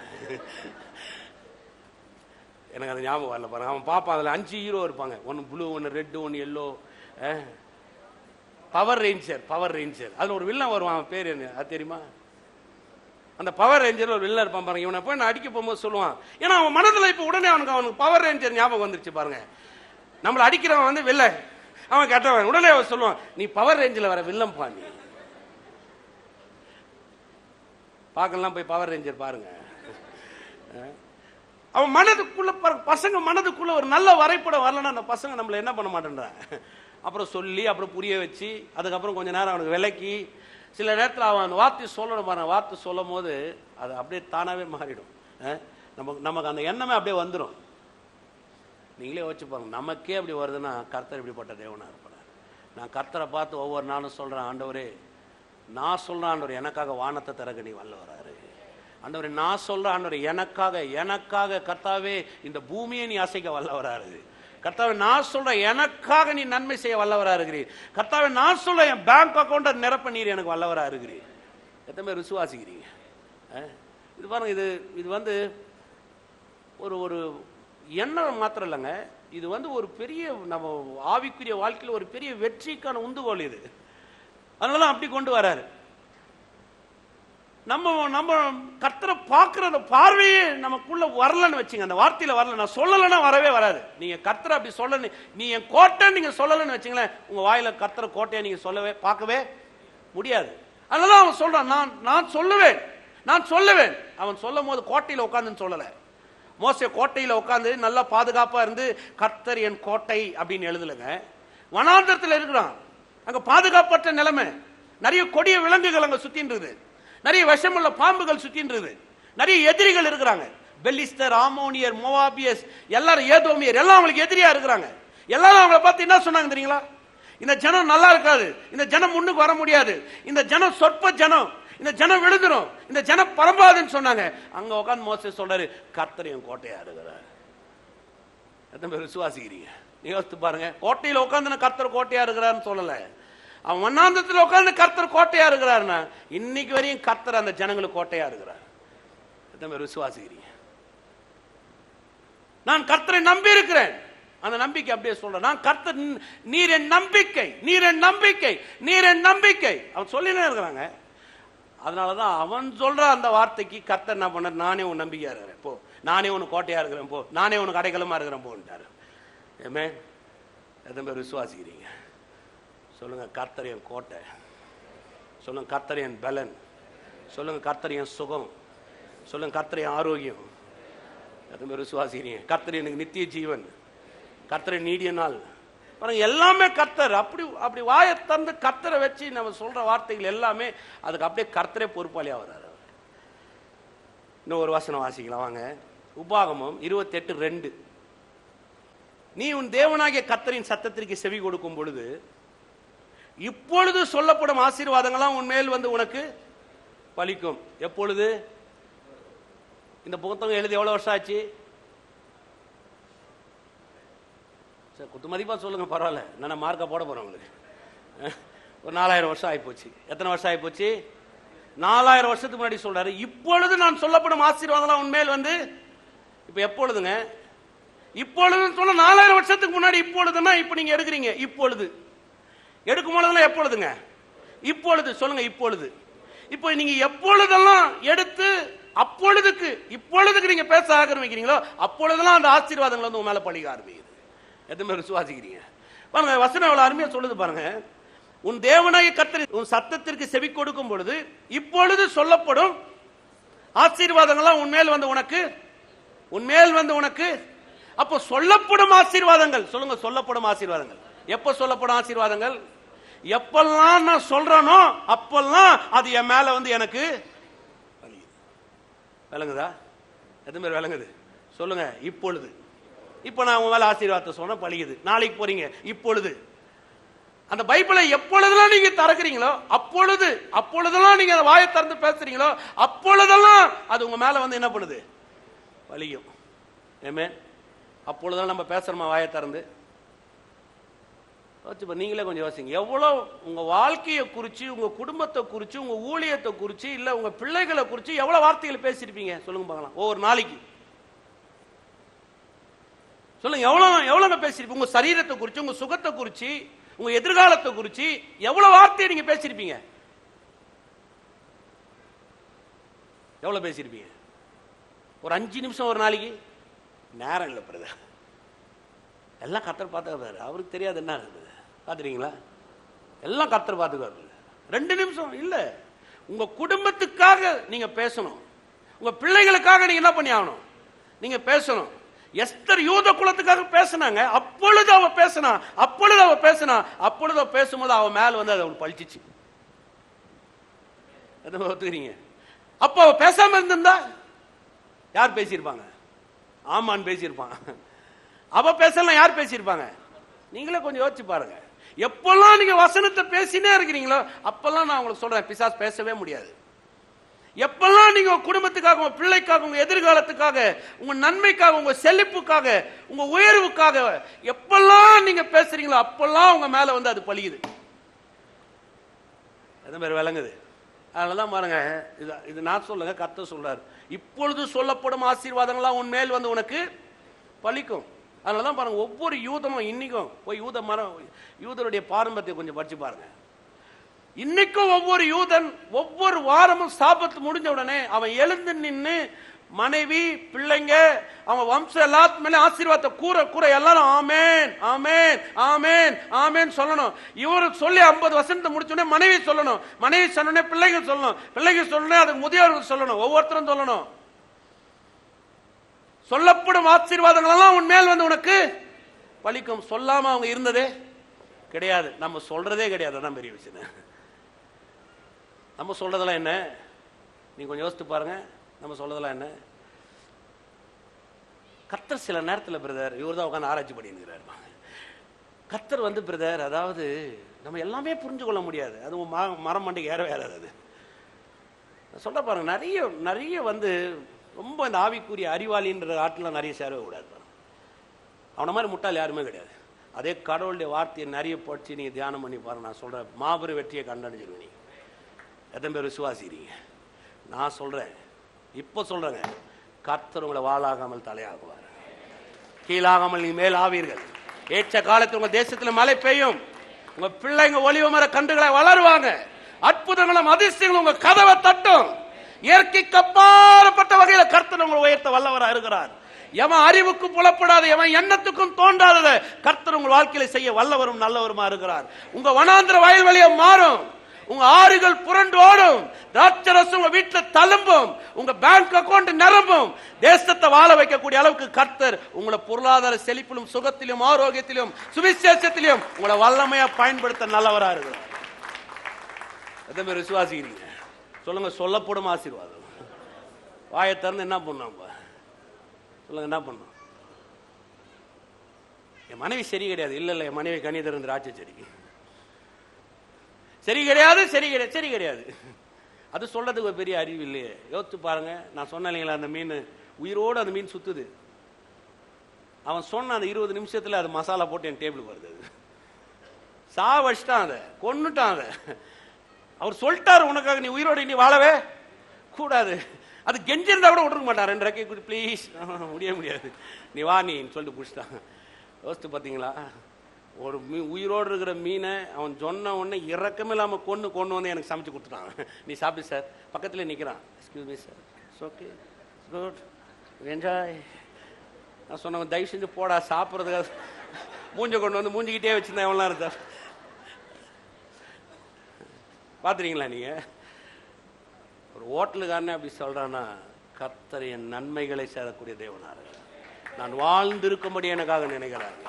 எனக்கு அது ஞாபகம் வரல பாருங்க. அவன் பார்ப்பான், அதில் 5 ஹீரோ இருப்பாங்க, ஒன்று ப்ளூ, ஒன்று ரெட்டு, ஒன்று எல்லோ, பவர் ரேஞ்சர். அதில் ஒரு வில்லன் வருவான், அவன் பேர் என்ன அது தெரியுமா? அந்த பவர் ரேஞ்சர் ஒரு வில்லன் இருப்பான் பாருங்க. இவனை போய் நான் அடிக்க போகும்போது சொல்லுவான், ஏன்னா அவன் மனதில் இப்போ உடனே அவனுக்கு பவர் ரேஞ்சர் ஞாபகம் வந்துருச்சு பாருங்க. நம்மளை அடிக்கிறவன் வந்து வில்ல, அவன் கெட்டவன், உடனே அவன் சொல்லுவான், நீ பவர் ரேஞ்சில் வர வில்லம் பா. நீ பார்க்கலாம், போய் பவர் ரேஞ்சர் பாருங்க. அவன் மனதுக்குள்ள பசங்க மனதுக்குள்ள ஒரு நல்ல வரைபடம் வரலன்னா அந்த பசங்க நம்மள என்ன பண்ண மாட்டேன்றான். அப்புறம் சொல்லி அப்புறம் புரிய வச்சு அதுக்கப்புறம் கொஞ்ச நேரம் அவனுக்கு விளக்கி சில நேரத்தில் அவன் அந்த வார்த்தை சொல்லணும் பாருங்க. வார்த்தை சொல்லும் போது அது அப்படியே தானாகவே மாறிடும். நமக்கு அந்த எண்ணமே அப்படியே வந்துடும். நீங்களே யோசிச்சு பாருங்க, நமக்கே அப்படி வருதுன்னா கர்த்தர் இப்படிப்பட்ட தேவனாக இருப்பார். நான் கர்த்தரை பார்த்து ஒவ்வொரு நாளும் சொல்கிறேன், ஆண்டவரே நான் சொல்கிறேன், ஆண்டவர் எனக்காக வானத்தை திறக்க நீ வல்ல வராரு. ஆண்டவரே நான் சொல்கிறேன், ஆண்டவர் எனக்காக கர்த்தாவே இந்த பூமியை நீ அசைக்க வல்லவராரு. கர்த்தாவே நான் சொல்கிறேன், எனக்காக நீ நன்மை செய்ய வல்லவராக இருக்கிறீர். கர்த்தாவே நான் சொல்கிறேன், என் பேங்க் அக்கௌண்ட்டை நிரப்ப நீர் எனக்கு வல்லவராக இருக்கிறீர். எத்தனை பேர் விசுவாசிக்கிறீங்க? இது பாருங்க, இது வந்து ஒரு எண்ணம் மாத்திரம் இல்லைங்க, இது வந்து ஒரு பெரிய நம்ம ஆவிக்குரிய வாழ்க்கையில் ஒரு பெரிய வெற்றிக்கான உந்துகோல் இது. அதனால அப்படி கொண்டு வராரு. நம்ம கர்த்தரை பார்க்கிற அந்த பார்வையே நமக்குள்ள வரலன்னு வச்சுங்க, அந்த வார்த்தையில வரல, நான் சொல்லலைன்னா வரவே வராது. நீங்க கர்த்தரை அப்படி சொல்ல, நீ என் கோட்டை நீங்க சொல்லலன்னு வச்சுங்களேன், உங்க வாயில கர்த்தரை கோட்டையை நீங்க பார்க்கவே முடியாது. அதனால அவன் சொல்றான், நான் சொல்லுவேன். அவன் சொல்லும் போது கோட்டையில உட்காந்துன்னு சொல்லல. மோசே கோட்டையில உட்காந்து நல்லா பாதுகாப்பா இருந்து கர்த்தர் என் கோட்டை அப்படின்னு எழுதலைங்க. வனாந்தரத்தில் இருக்கிறான், அங்க பாதுகாப்பற்ற நிலைமை, நிறைய கொடிய விலங்குகள் அங்க சுத்தின்றது, நிறைய விஷமுள்ள பாம்புகள் சுத்தின்றது, நிறைய எதிரிகள் இருக்கிறாங்க. பெலிஸ்தர், ஆமோனியர், மோவாபியஸ், எல்லாரும் ஏதோமியர் எல்லாம் அவங்களுக்கு எதிரியா இருக்கிறாங்க. எல்லாரும் அவங்களை பார்த்து என்ன சொன்னாங்க தெரியுங்களா? இந்த ஜனம் நல்லா இருக்காது, இந்த ஜனம் முன்னுக்கு வர முடியாது, இந்த ஜனம் சொற்ப ஜனம், இந்த ஜனம் விழுந்துரும், இந்த ஜனம் பரம்பாதுன்னு சொன்னாங்க. அங்க உட்காந்து மோசே சொல்றாரு, கர்த்தர் என் கோட்டையா இருக்கிறார். எத்தனை பேர் விசுவாசிக்கிறீங்க? நீங்க யோசித்து பாருங்க. கோட்டையில உட்காந்து கர்த்தர் கோட்டையா இருக்கிறாருன்னு சொல்லல, அவன் வண்ணாந்தத்தில் உட்கார்ந்து கர்த்தர் கோட்டையா இருக்கிறாருன்னா இன்னைக்கு வரையும் கர்த்தர் அந்த ஜனங்களுக்கு கோட்டையா இருக்கிறார். எத்தனை பேர் விசுவாசிக்கிறீங்க? நான் கர்த்தரை நம்பி இருக்கிறேன், அந்த நம்பிக்கை அப்படியே சொல்றேன். நான் கர்த்தர், நீர் என் நம்பிக்கை அவன் சொல்லினே இருக்கிறாங்க. அதனாலதான் அவன் சொல்ற அந்த வார்த்தைக்கு கர்த்தர் என்ன பண்ண, நானே உன் நம்பிக்கையா இருக்கிறேன் போ, நானே உனக்கு கோட்டையா இருக்கிறேன் போ, நானே உனக்கு அடைக்கலமா இருக்கிறேன் போன்ட்டாரு. ஏமே எத்தனை பேர் விசுவாசிக்கிறீங்க? சொல்லுங்க, கர்த்தர் என் கோட்டை. சொல்லுங்க, கர்த்தர் என் பலன். சொல்லுங்க, கர்த்தர் என் சுகம். சொல்லுங்க, கர்த்தர் என் ஆரோக்கியம். எத்தனை பேர் விசுவாசிக்கிறீங்க? கர்த்தர் எனக்கு நித்திய ஜீவன், கர்த்தர் நீடிய நாள். பாருங்க, எல்லாமே கர்த்தர். அப்படி வாயை தந்து கர்த்தரை வச்சு நம்ம சொல்ற வார்த்தைகள் எல்லாமே அதுக்கு அப்படியே கர்த்தரே பொறுப்பாளியா வர்றாரு. இன்னும் ஒரு வசனம் வாசிக்கலாம் வாங்க. உபாகமம் 28:2. நீ உன் தேவனாகிய கர்த்தரின் சத்தத்திற்கு செவி கொடுக்கும் பொழுது இப்பொழுது சொல்லப்படும் ஆசீர்வாதங்கள்லாம் உன்மேல் வந்து உனக்கு பலிக்கும். எப்பொழுது? இந்த புத்தகம் எழுதி எவ்வளவு வருஷம் ஆச்சு? சார் குத்து மதிப்பா சொல்லுங்க, பரவாயில்ல, நான் மார்க்கா போட போறேன் உங்களுக்கு. ஒரு 4000 வருஷம் ஆயிப்போச்சு. எத்தனை வருஷம் ஆயிப்போச்சு? 4000 வருஷத்துக்கு முன்னாடி சொல்றாரு, இப்பொழுது நான் சொல்லப்படும் ஆசீர்வாதம் உன்மேல் வந்து. இப்ப எப்பொழுதுங்க? இப்பொழுதுன்னு சொன்ன 4000 வருஷத்துக்கு முன்னாடி. இப்பொழுதுன்னா இப்ப நீங்க எடுக்கிறீங்க, இப்பொழுது எடுக்கும் பொழுதுலாம் எப்பொழுதுங்க? இப்பொழுது. சொல்லுங்க, இப்பொழுது. இப்போ நீங்க எப்பொழுதெல்லாம் எடுத்து இப்பொழுதுக்கு நீங்க பேச ஆரம்பிக்கிறீங்களோ அப்பொழுதெல்லாம் அந்த ஆசீர்வாதங்கள் வந்து உங்க மேல பழிக ஆரம்பிக்குது. எத்தனை பேர் விசுவாசிக்கிறீங்க? பாருங்க, வசனம் எவ்வளவு அருமையா சொல்லுது பாருங்க. உன் தேவனாகிய கர்த்தர் உன் சத்தத்திற்கு செவி கொடுக்கும் பொழுது இப்பொழுது சொல்லப்படும் ஆசீர்வாதங்கள்லாம் உன்மேல் வந்து உனக்கு. அப்போ சொல்லப்படும் ஆசீர்வாதங்கள், சொல்லுங்க, சொல்லப்படும் ஆசீர்வாதங்கள். எப்ப சொல்லப்படும் ஆசீர்வாதங்கள்? எப்பெல்லாம் நான் சொல்றேனோ அப்பெல்லாம் அது என் மேல வந்து எனக்கு விளங்குதா? எத்தனை பேர் விளங்குது? சொல்லுங்க, இப்பொழுது. இப்ப நான் உங்க மேல ஆசீர்வாதத்தை சொன்ன பழிக்குது. நாளைக்கு போறீங்க, இப்பொழுது. அந்த பைபிளை எப்பொழுதெல்லாம் நீங்க திறக்கிறீங்களோ அப்பொழுதெல்லாம் நீங்க வாயை திறந்து பேசுறீங்களோ அப்பொழுதெல்லாம் அது உங்க மேல வந்து என்ன பண்ணுது? வலியும். ஆமென். அப்பொழுதெல்லாம் நம்ம பேசுறோமா வாயை திறந்து? நீங்களே கொஞ்சம் யோசிங்க. எவ்வளவு உங்க வாழ்க்கையை குறிச்சு, உங்க குடும்பத்தை குறிச்சு, உங்க ஊழியத்தை குறிச்சு, இல்ல உங்க பிள்ளைகளை குறிச்சு எவ்வளவு வார்த்தைகள் பேசியிருப்பீங்க? சொல்லுங்க பார்க்கலாம். ஒவ்வொரு நாளைக்கு சொல்லுங்க. எவ்வளவு பேசியிருப்பீங்க? உங்க சரீரத்தை குறிச்சு, உங்க சுகத்தை குறிச்சு, உங்க எதிர்காலத்தை குறிச்சு எவ்வளவு வார்த்தையை நீங்க பேசியிருப்பீங்க? எவ்வளவு பேசியிருப்பீங்க? ஒரு 5 நிமிஷம் ஒரு நாளைக்கு நேரம் இல்லை பிரதர். எல்லாம் கர்த்தர் பார்த்துக்காரு. அவருக்கு தெரியாது என்ன இருக்குது. பார்த்துறீங்களா? எல்லாம் கர்த்தர் பார்த்துக்காரு. 2 நிமிஷம் இல்லை. உங்க குடும்பத்துக்காக நீங்க பேசணும். உங்க பிள்ளைகளுக்காக நீங்க என்ன பண்ணி ஆகணும்? நீங்க பேசணும். எஸ்தர் யூத குலத்துக்காக பேசினாங்க. அப்பொழுது அவ பேசும்போது அவ மேல வந்து அது பழிச்சிச்சு. ஒத்துக்கிறீங்க? அப்ப அவ பேசாம இருந்திருந்தா யார் பேசியிருப்பாங்க? ஆமான் பேசியிருப்பான். அவ பேசலாம். யார் பேசியிருப்பாங்க? நீங்களே கொஞ்சம் யோசிச்சு பாருங்க. எப்பெல்லாம் நீங்க வசனத்தை பேசினே இருக்கிறீங்களோ அப்பெல்லாம் நான் உங்களுக்கு சொல்றேன், பிசாசு பேசவே முடியாது. எப்பெல்லாம் நீங்க உங்க குடும்பத்துக்காக, உங்க பிள்ளைக்காக, உங்க எதிர்காலத்துக்காக, உங்க நன்மைக்காக, உங்க செழிப்புக்காக, உங்க உயர்வுக்காக எப்பெல்லாம் நீங்க பேசுறீங்களோ அப்பெல்லாம் உங்க மேல வந்து அது பழியுது. எது பேர் விளங்குது? அதனாலதான் பாருங்க, இது நான் சொல்லுங்க, கர்த்தர் சொல்றாரு, இப்பொழுது சொல்லப்படும் ஆசீர்வாதங்கள்லாம் உன் மேல் வந்து உனக்கு பலிக்கும். அதனாலதான் பாருங்க, ஒவ்வொரு யூதமும் இன்னைக்கும் போய் யூதருடைய பாரம்பரியத்தை கொஞ்சம் படிச்சு பாருங்க. இன்னைக்கும் ஒவ்வொரு யூதன் ஒவ்வொரு வாரமும் சாபத்து முடிஞ்ச உடனே அவன் எழுந்து நின்று மனைவி, பிள்ளைங்க, அவன் வம்சம் எல்லாத்து மேலே ஆசீர்வாதத்தை கூற எல்லாரும் ஆமேன் ஆமேன் ஆமேன் ஆமேன் சொல்லணும். இவரு சொல்லி 50 வசனத்தை முடிச்சோடனே மனைவி சொல்லணும், மனைவி சொன்னோடனே பிள்ளைகள் சொல்லணும், பிள்ளைகள் சொல்லணும், அதுக்கு முதியோர்கள் சொல்லணும், ஒவ்வொருத்தரும் சொல்லணும். சொல்லப்படும் ஆசீர்வாதங்கள் எல்லாம் உன் மேல் வந்து உனக்கு பலிக்கும். சொல்லாம அவங்க இருந்ததே கிடையாது. நம்ம சொல்றதே கிடையாது. அதான் பெரிய விஷயம். நம்ம சொல்றதெல்லாம் என்ன? நீங்க கொஞ்சம் யோசித்து பாருங்க. நம்ம சொல்றதெல்லாம் என்ன? கர்த்தர் சில நேரத்தில் பிரதர் இவர் தான் உட்காந்து ஆராய்ச்சி பண்ணிருக்கிறார். கர்த்தர் வந்து பிரதர், அதாவது நம்ம எல்லாமே புரிஞ்சு கொள்ள முடியாது. அது மரம் மண்டைக்கு ஏறவே ஏறாது. சொல்ல பாருங்க, நிறைய வந்து ரொம்ப இந்த ஆவிக்குரிய அறிவாளின்ற ஆட்டில் நிறைய சேரவே கூடாது. அவனை மாதிரி முட்டாள் யாருமே கிடையாது. அதே கடவுளுடைய வார்த்தையை நிறைய படிச்சு நீங்க தியானம் பண்ணி பாருங்க. நான் சொல்றேன், மாபெரும் வெற்றியை கண்டடைஞ்சிருவீங்க. நீங்க எத்தனை பேர் விசுவாசிக்கிறீங்க? நான் சொல்றேன், இப்ப சொல்றேங்க, கர்த்தர் உங்களை வாளாகாமல் தலையாகுவார், கீழாகாமல் நீ மேல் ஆவீர்கள். ஏற்ற காலத்தில் உங்க தேசத்தில் மழை பெய்யும், உங்க பிள்ளைங்க ஒளிவு மர கன்றுகளை வளருவாங்க, அற்புதங்களும் அதிசயங்களும் உங்க கதவை தட்டும். இயற்கைக்கு அப்பாற்பட்ட வகையில கர்த்தர் உங்களை உயர்த்த வல்லவராக இருக்கிறார். எவன் அறிவுக்கு புலப்படாத, எவன் எண்ணத்துக்கும் தோன்றாதத கர்த்தர் உங்கள் வாழ்க்கையில செய்ய வல்லவரும் நல்லவருமா இருக்கிறார். உங்க வனாந்திர வயல்வெளியை மாறும், உங்க ஆறுகள் புரண்டு ஓடும், திராட்சரசம் உங்க வீட்டில் தழும்பும், உங்க பேங்க் அக்கௌண்ட் நிரம்பும். தேசத்தை வாழ வைக்கக்கூடிய அளவுக்கு கர்த்தர் உங்களை பொருளாதார செழிப்பிலும், சுகத்திலும், ஆரோக்கியத்திலும், சுவிசேஷத்திலும் உங்களை வல்லமையா பயன்படுத்த நல்லவரா இருக்கிறார். எத்தனை பேர் விசுவாசிக்கிறீங்க? சொல்லுங்க. சொல்லப்படும் ஆசீர்வாதம். வாயை திறந்து என்ன பண்ணோம்? சொல்லுங்க, என்ன பண்ணோம்? என் மனைவி சரி கிடையாது. இல்ல என் மனைவி கனி தரும் திராட்சை செடிக்கு சரி கிடையாது, சரி கிடையாது. அது சொல்றதுக்கு ஒரு பெரிய அறிவு இல்லையே. யோசிச்சு பாருங்க. நான் சொன்னேன் இல்லைங்களா, அந்த மீன் உயிரோடு அந்த மீன் சுத்துது. அவன் சொன்ன அந்த 20 நிமிஷத்துல அது மசாலா போட்டு என் டேபிளுக்கு வருது. சாவடிச்சிட்டான், அதை கொன்னுட்டான். அதை அவர் சொல்லிட்டாரு, உனக்காக நீ உயிரோடு நீ வாழவே கூடாது. அது கெஞ்சிருந்தா கூட விட்டுருக்க மாட்டான். 2 ரெக்கை கூடி ப்ளீஸ், முடியாது, நீ வா நீன்னு சொல்லிட்டு பிடிச்சிட்டான். யோசித்து பார்த்தீங்களா? ஒரு உயிரோடு இருக்கிற மீனை அவன் சொன்ன உடனே இறக்கமே இல்லாமல் கொண்டு வந்து எனக்கு சமைச்சு கொடுத்துட்டான். நீ சாப்பிடு சார். பக்கத்தில் நிற்கிறான். Excuse me sir, it's okay, good, enjoy. நான் சொன்னவன் தயவு செஞ்சு போடா, சாப்பிட்றதுக்காக மூஞ்ச கொண்டு வந்து மூஞ்சிக்கிட்டே வச்சுருந்தேன் எவ்வளோ நேரம் சார். பார்த்துறீங்களா நீங்கள்? ஒரு ஹோட்டலுக்காரனே அப்படி சொல்கிறான்னா, கர்த்தர் என் நன்மைகளை சேரக்கூடிய தேவனார், நான் வாழ்ந்திருக்கும்படி எனக்காக நினைக்கிறாங்க.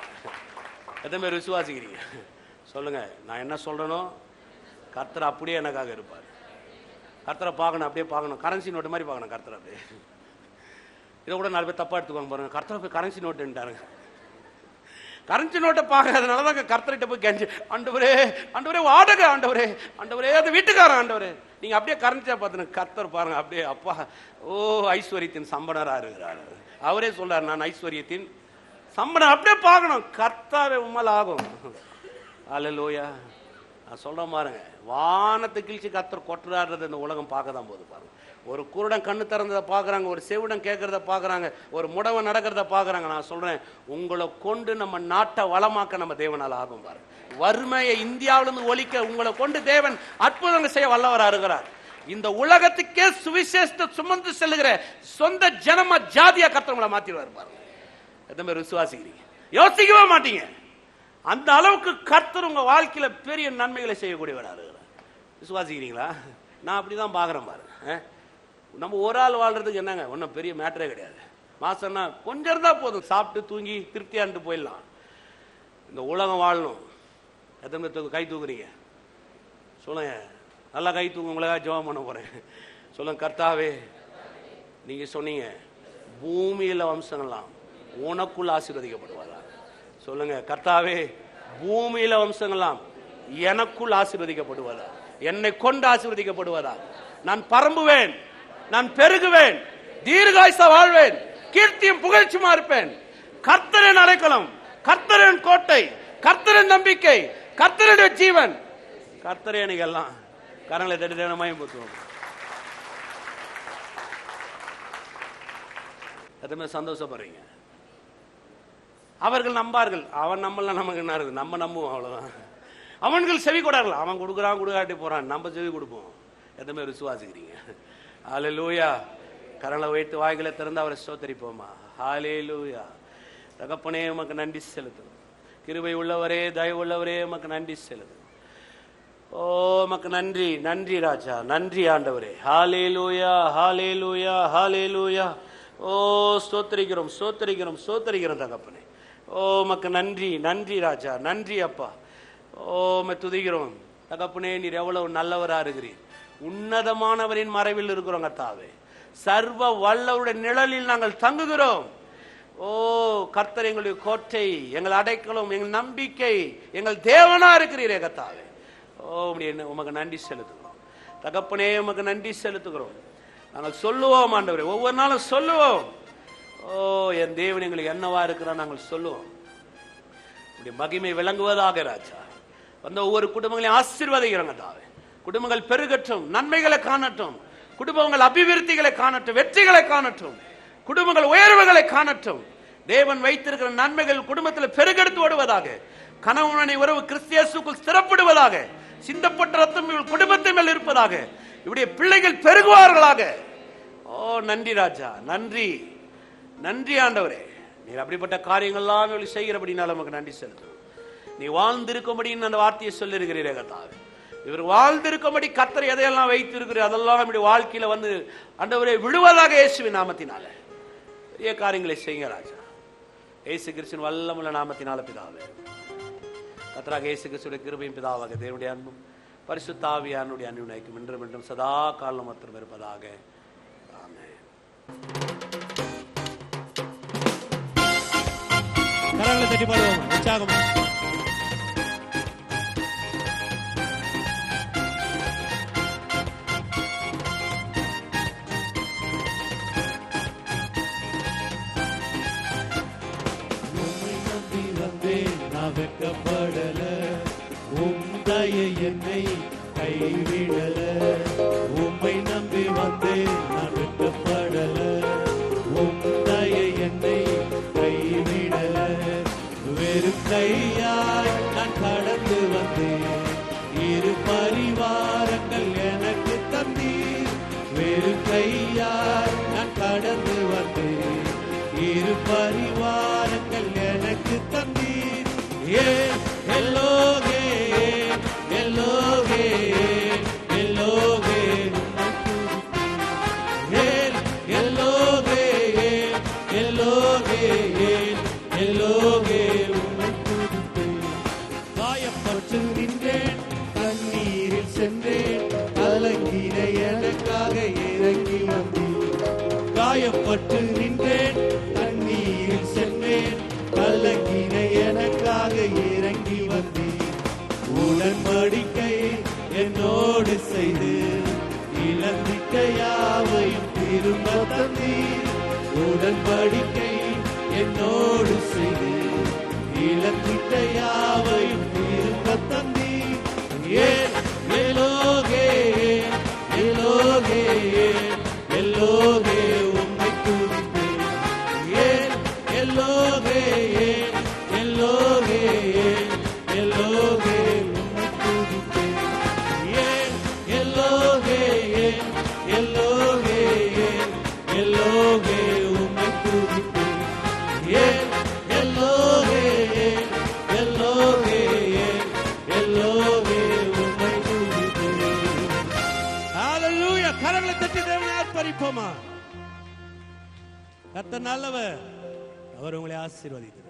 எத்தனை பேர் விசுவாசிக்கிறீங்க? சொல்லுங்க. நான் என்ன சொல்றேனோ கர்த்தர் அப்படியே எனக்காக இருப்பார். கர்த்தரை பார்க்கணும், அப்படியே பார்க்கணும். கரன்சி நோட்டு மாதிரி பார்க்கணும் கர்த்தரை. அப்படியே இதை கூட 4 பேர் தப்பா எடுத்துக்கோங்க பாருங்க. கர்த்தரை போய் கரன்சி நோட்டுன்ட்டாருங்க. கரன்சி நோட்டை பார்க்காதனால தான் கர்த்தர்கிட்ட போய் கெஞ்சி, ஆண்டவரே ஆண்டவரே வாடகை, ஆண்டவரே ஆண்டவரே அது வீட்டுக்காரன், ஆண்டவரே. நீங்க அப்படியே கரன்சியா பார்த்து கர்த்தர் பாருங்க, அப்படியே அப்பா ஓ ஐஸ்வர்யத்தின் சம்பனரா இருக்கிறார். அவரே சொல்றாரு, நான் ஐஸ்வர்யத்தின் சம்பனம். அப்படியே பார்க்கணும், கர்த்தாவே உம்மால் ஆகும். அல்லேலூயா. நான் சொல்றேன் பாருங்க, வானத்தை கிழிச்சு கர்த்தர் கொட்டுறாடுறது இந்த உலகம் பார்க்க தான் போகுது பாருங்க. ஒரு குருடன் கண்ணு திறந்ததை பார்க்குறாங்க, ஒரு செவிடன் கேட்கறத பார்க்குறாங்க, ஒரு முடவன் நடக்கிறத பார்க்குறாங்க. நான் சொல்றேன், உங்களை கொண்டு நம்ம நாட்டை வளமாக்க நம்ம தேவனால் ஆகும் பாருங்க. வறுமையை இந்தியாவிலிருந்து ஒழிக்க உங்களை கொண்டு தேவன் அற்புதங்கள் செய்ய வல்லவராக இருக்கிறார். இந்த உலகத்துக்கே சுவிசேஷத்தை சுமந்து செல்லுகிற சொந்த ஜனமா ஜாதியா கர்த்தர் உங்களை மாத்திடுவார் பாருங்க. எத்தனை பேர் விசுவாசிக்கிறீங்க? யோசிக்கவே மாட்டீங்க. அந்த அளவுக்கு கர்த்தர் உங்க வாழ்க்கையில பெரிய நன்மைகளை செய்யக்கூடியவராக இருக்கிறார். விசுவாசிக்கிறீங்களா? நான் அப்படிதான் பாக்குறேன் பாருங்க. நம்ம ஒரு ஆள் வாழ்றதுக்கு என்னங்க ஒன்றும் பெரிய மேட்டரே கிடையாது. மாசம்னா கொஞ்சம் இருந்தா போதும், சாப்பிட்டு தூங்கி திருப்தியாண்டு போயிடலாம். இந்த உலகம் வாழணும். எத்தனை பேர் கை தூக்குறீங்க? சொல்லுங்க, நல்லா கை தூங்க. உங்களுக்காக ஜெபம் பண்ண போறேன். சொல்லுங்க, கர்த்தாவே நீங்க சொன்னீங்க பூமியில வம்சங்கள்லாம் உனக்குள் ஆசீர்வதிக்கப்படுவாரா? சொல்லுங்க, கர்த்தாவே பூமியில வம்சங்கள்லாம் எனக்குள் ஆசீர்வதிக்கப்படுவாரா? என்னை கொண்டு ஆசீர்வதிக்கப்படுவாரா? நான் பரம்புவேன், நான் பெருகுவேன், தீர்காயுசா வாழ்வேன், கீர்த்தியும் புகழ்ச்சியுமா இருப்பேன். கர்த்தரின் அடைக்கலம், கர்த்தரின் கோட்டை, கர்த்தரின் நம்பிக்கை, கர்த்தருடைய ஜீவன், கர்த்தரே எனக்கு எல்லாம். கரங்களை தட்டி தினமாயும் போத்துவோம். எத்தனை சந்தோஷப்படுறீங்க? அவர்கள் நம்பார்கள், அவன் நம்மள நமக்கு என்ன இருக்கு? நம்ம நம்புவோம், அவ்வளவுதான். அவன்கள் செவி கொடார்கள், அவன் கொடுக்குறான் கொடுக்காட்டி போறான், நம்ம செவி கொடுப்போம். எத்தனை விசுவாசிக்கிறீங்க? ஹல்லேலூயா. கரங்களை வைத்து வாய்களை திறந்து அவரை ஸ்தோத்திரிப்போமா. ஹல்லேலூயா. தகப்பனே உமக்கு நன்றி செலுத்தும். கிருபை உள்ளவரே, தயவு உள்ளவரே, உமக்கு நன்றி செலுத்தும். ஓ உமக்கு நன்றி, நன்றி ராஜா, நன்றி ஆண்டவரே. ஹல்லேலூயா, ஹல்லேலூயா, ஹல்லேலூயா. ஓ ஸ்தோத்திரிக்கிறோம், ஸ்தோத்திரிக்கிறோம், ஸ்தோத்திரிக்கிறோம் தகப்பனே. ஓ உமக்கு நன்றி, நன்றி ராஜா, நன்றி அப்பா. ஓ உம்மை துதிக்கிறோம் தகப்பனே. நீர் எவ்வளவு நல்லவரா இருக்கிறீர். உன்னதமானவரின் மறைவில் இருக்கிறோம் கர்த்தாவே. சர்வ வல்லவருடைய நிழலில் நாங்கள் தங்குகிறோம். ஓ கர்த்தர் எங்களுடைய கோட்டை, எங்கள் அடைக்கலம், எங்கள் நம்பிக்கை, எங்கள் தேவனா இருக்கிறீரே கர்த்தாவே. ஓ உமக்கு நன்றி செலுத்துகிறோம் தகப்பனே, உமக்கு நன்றி செலுத்துகிறோம். நாங்கள் சொல்லுவோம் ஆண்டவரே, ஒவ்வொரு நாளும் சொல்லுவோம். ஓ என் தேவன் எங்களுக்கு என்னவா இருக்கிறான் நாங்கள் சொல்லுவோம். மகிமை விளங்குவதாக ராஜா. வந்த ஒவ்வொரு குடும்பங்களையும் ஆசீர்வதிக்கிறோங்க தாவே. குடும்பங்கள் பெருகட்டும், நன்மைகளை காணட்டும், குடும்பங்கள் அபிவிருத்திகளை காணட்டும், வெற்றிகளை காணட்டும், குடும்பங்கள் உயர்வுகளை காணட்டும். தேவன் வைத்திருக்கிற நன்மைகள் குடும்பத்தில் பெருகெடுத்து ஓடுவதாக. கணவனை உறவு கிறிஸ்தியேசுக்குள் ஸ்திரப்படுவதாக. சிந்தப்பட்ட ரத்தம் குடும்பத்தின் மேல் இருப்பதாக. இவருடைய பிள்ளைகள் பெருகுவார்களாக. ஓ நன்றி ராஜா, நன்றி, நன்றி ஆண்டவரே. நீர் அப்படிப்பட்ட காரியங்கள்லாம் செய்கிறபடினால நமக்கு நன்றி செலுத்தும். நீ வாழ்ந்திருக்கும்படின்னு அந்த வார்த்தையை சொல்லிருக்கிறீரே கர்த்தாவே. இவர் வாழ்ந்திருக்கும்படி கர்த்தர் எதையெல்லாம் வைத்திருக்கிறீர் அதெல்லாம் நம்முடைய வாழ்க்கையில வந்து ஆண்டவரே விடுவதாக இயேசுவின் நாமத்தினால பெரிய காரியங்களை செய்யுங்க ராஜா. இயேசு கிறிஸ்துவின் வல்லமுள்ள நாமத்தினால பிதாவே. கர்த்தராக இயேசு கிறிஸ்துவின் கிருபையும் பிதாவாக தேவனுடைய அன்பும் பரிசுத்த ஆவியானுடைய அன்பினைக்கும் இன்றும் என்றும் சதா காலம் மாத்திரம் இருப்பதாக. ஆமென். கரங்களை தட்டி பாடுவோம் உற்சாகம். வெட்கப்படல, உம்மையை என்னை கைவிடல. உம்மை நம்பி வந்தேன் நான் வெட்கப்படல, உம்மையை என்னை கைவிடல. வெறும் கையாய் நான் கடந்து வந்தேன், இரு பரிவாரங்கள் எனக்கு தந்தீர். வெறும் கையாய் நான் கடந்து வந்தேன், இரு பரிவாரங்கள் எனக்கு தந்தீர். எல்லோகே எல்லோகே எல்லோகே எல்லோகே எல்லோகே எல்லோகே உம்மை துதிப்பேன். காயப்பட்டு நின்றேன், தண்ணீரில் சென்றேன், கலங்கின எனக்காக இறங்கி வந்தேன். காயப்பட்டு நின்றேன், தண்ணீரில் சென்றேன், கலங்கின எனக்காக செய்து இழந்திட்ட யாவையும் திரும்ப தந்தீர். உடன்படிக்கை என்னோடு செய்து இழந்திட்ட யாவையும் திரும்ப தந்தீர். ஏன் எலோகே எலோகே எல்லோகே உம்மை துதிப்பேன். ஏன் எல்லோகே எல்லோகே எல்லோகே உம்மை துதிப்பேன். ஏன் எல்லோகே எல்லோகே எல்லோகே உம்மை துதிப்பேன். ஏன் எல்லோகே எல்லோகே எல்லோகே உம்மை துதிப்பேன். ஹalleluya. கரங்களை தட்டி தேவனை ஆர்ப்பரிப்போமா. கர்த்தர் நல்லவர், அவர் உங்களை ஆசீர்வதிக்கிறார்.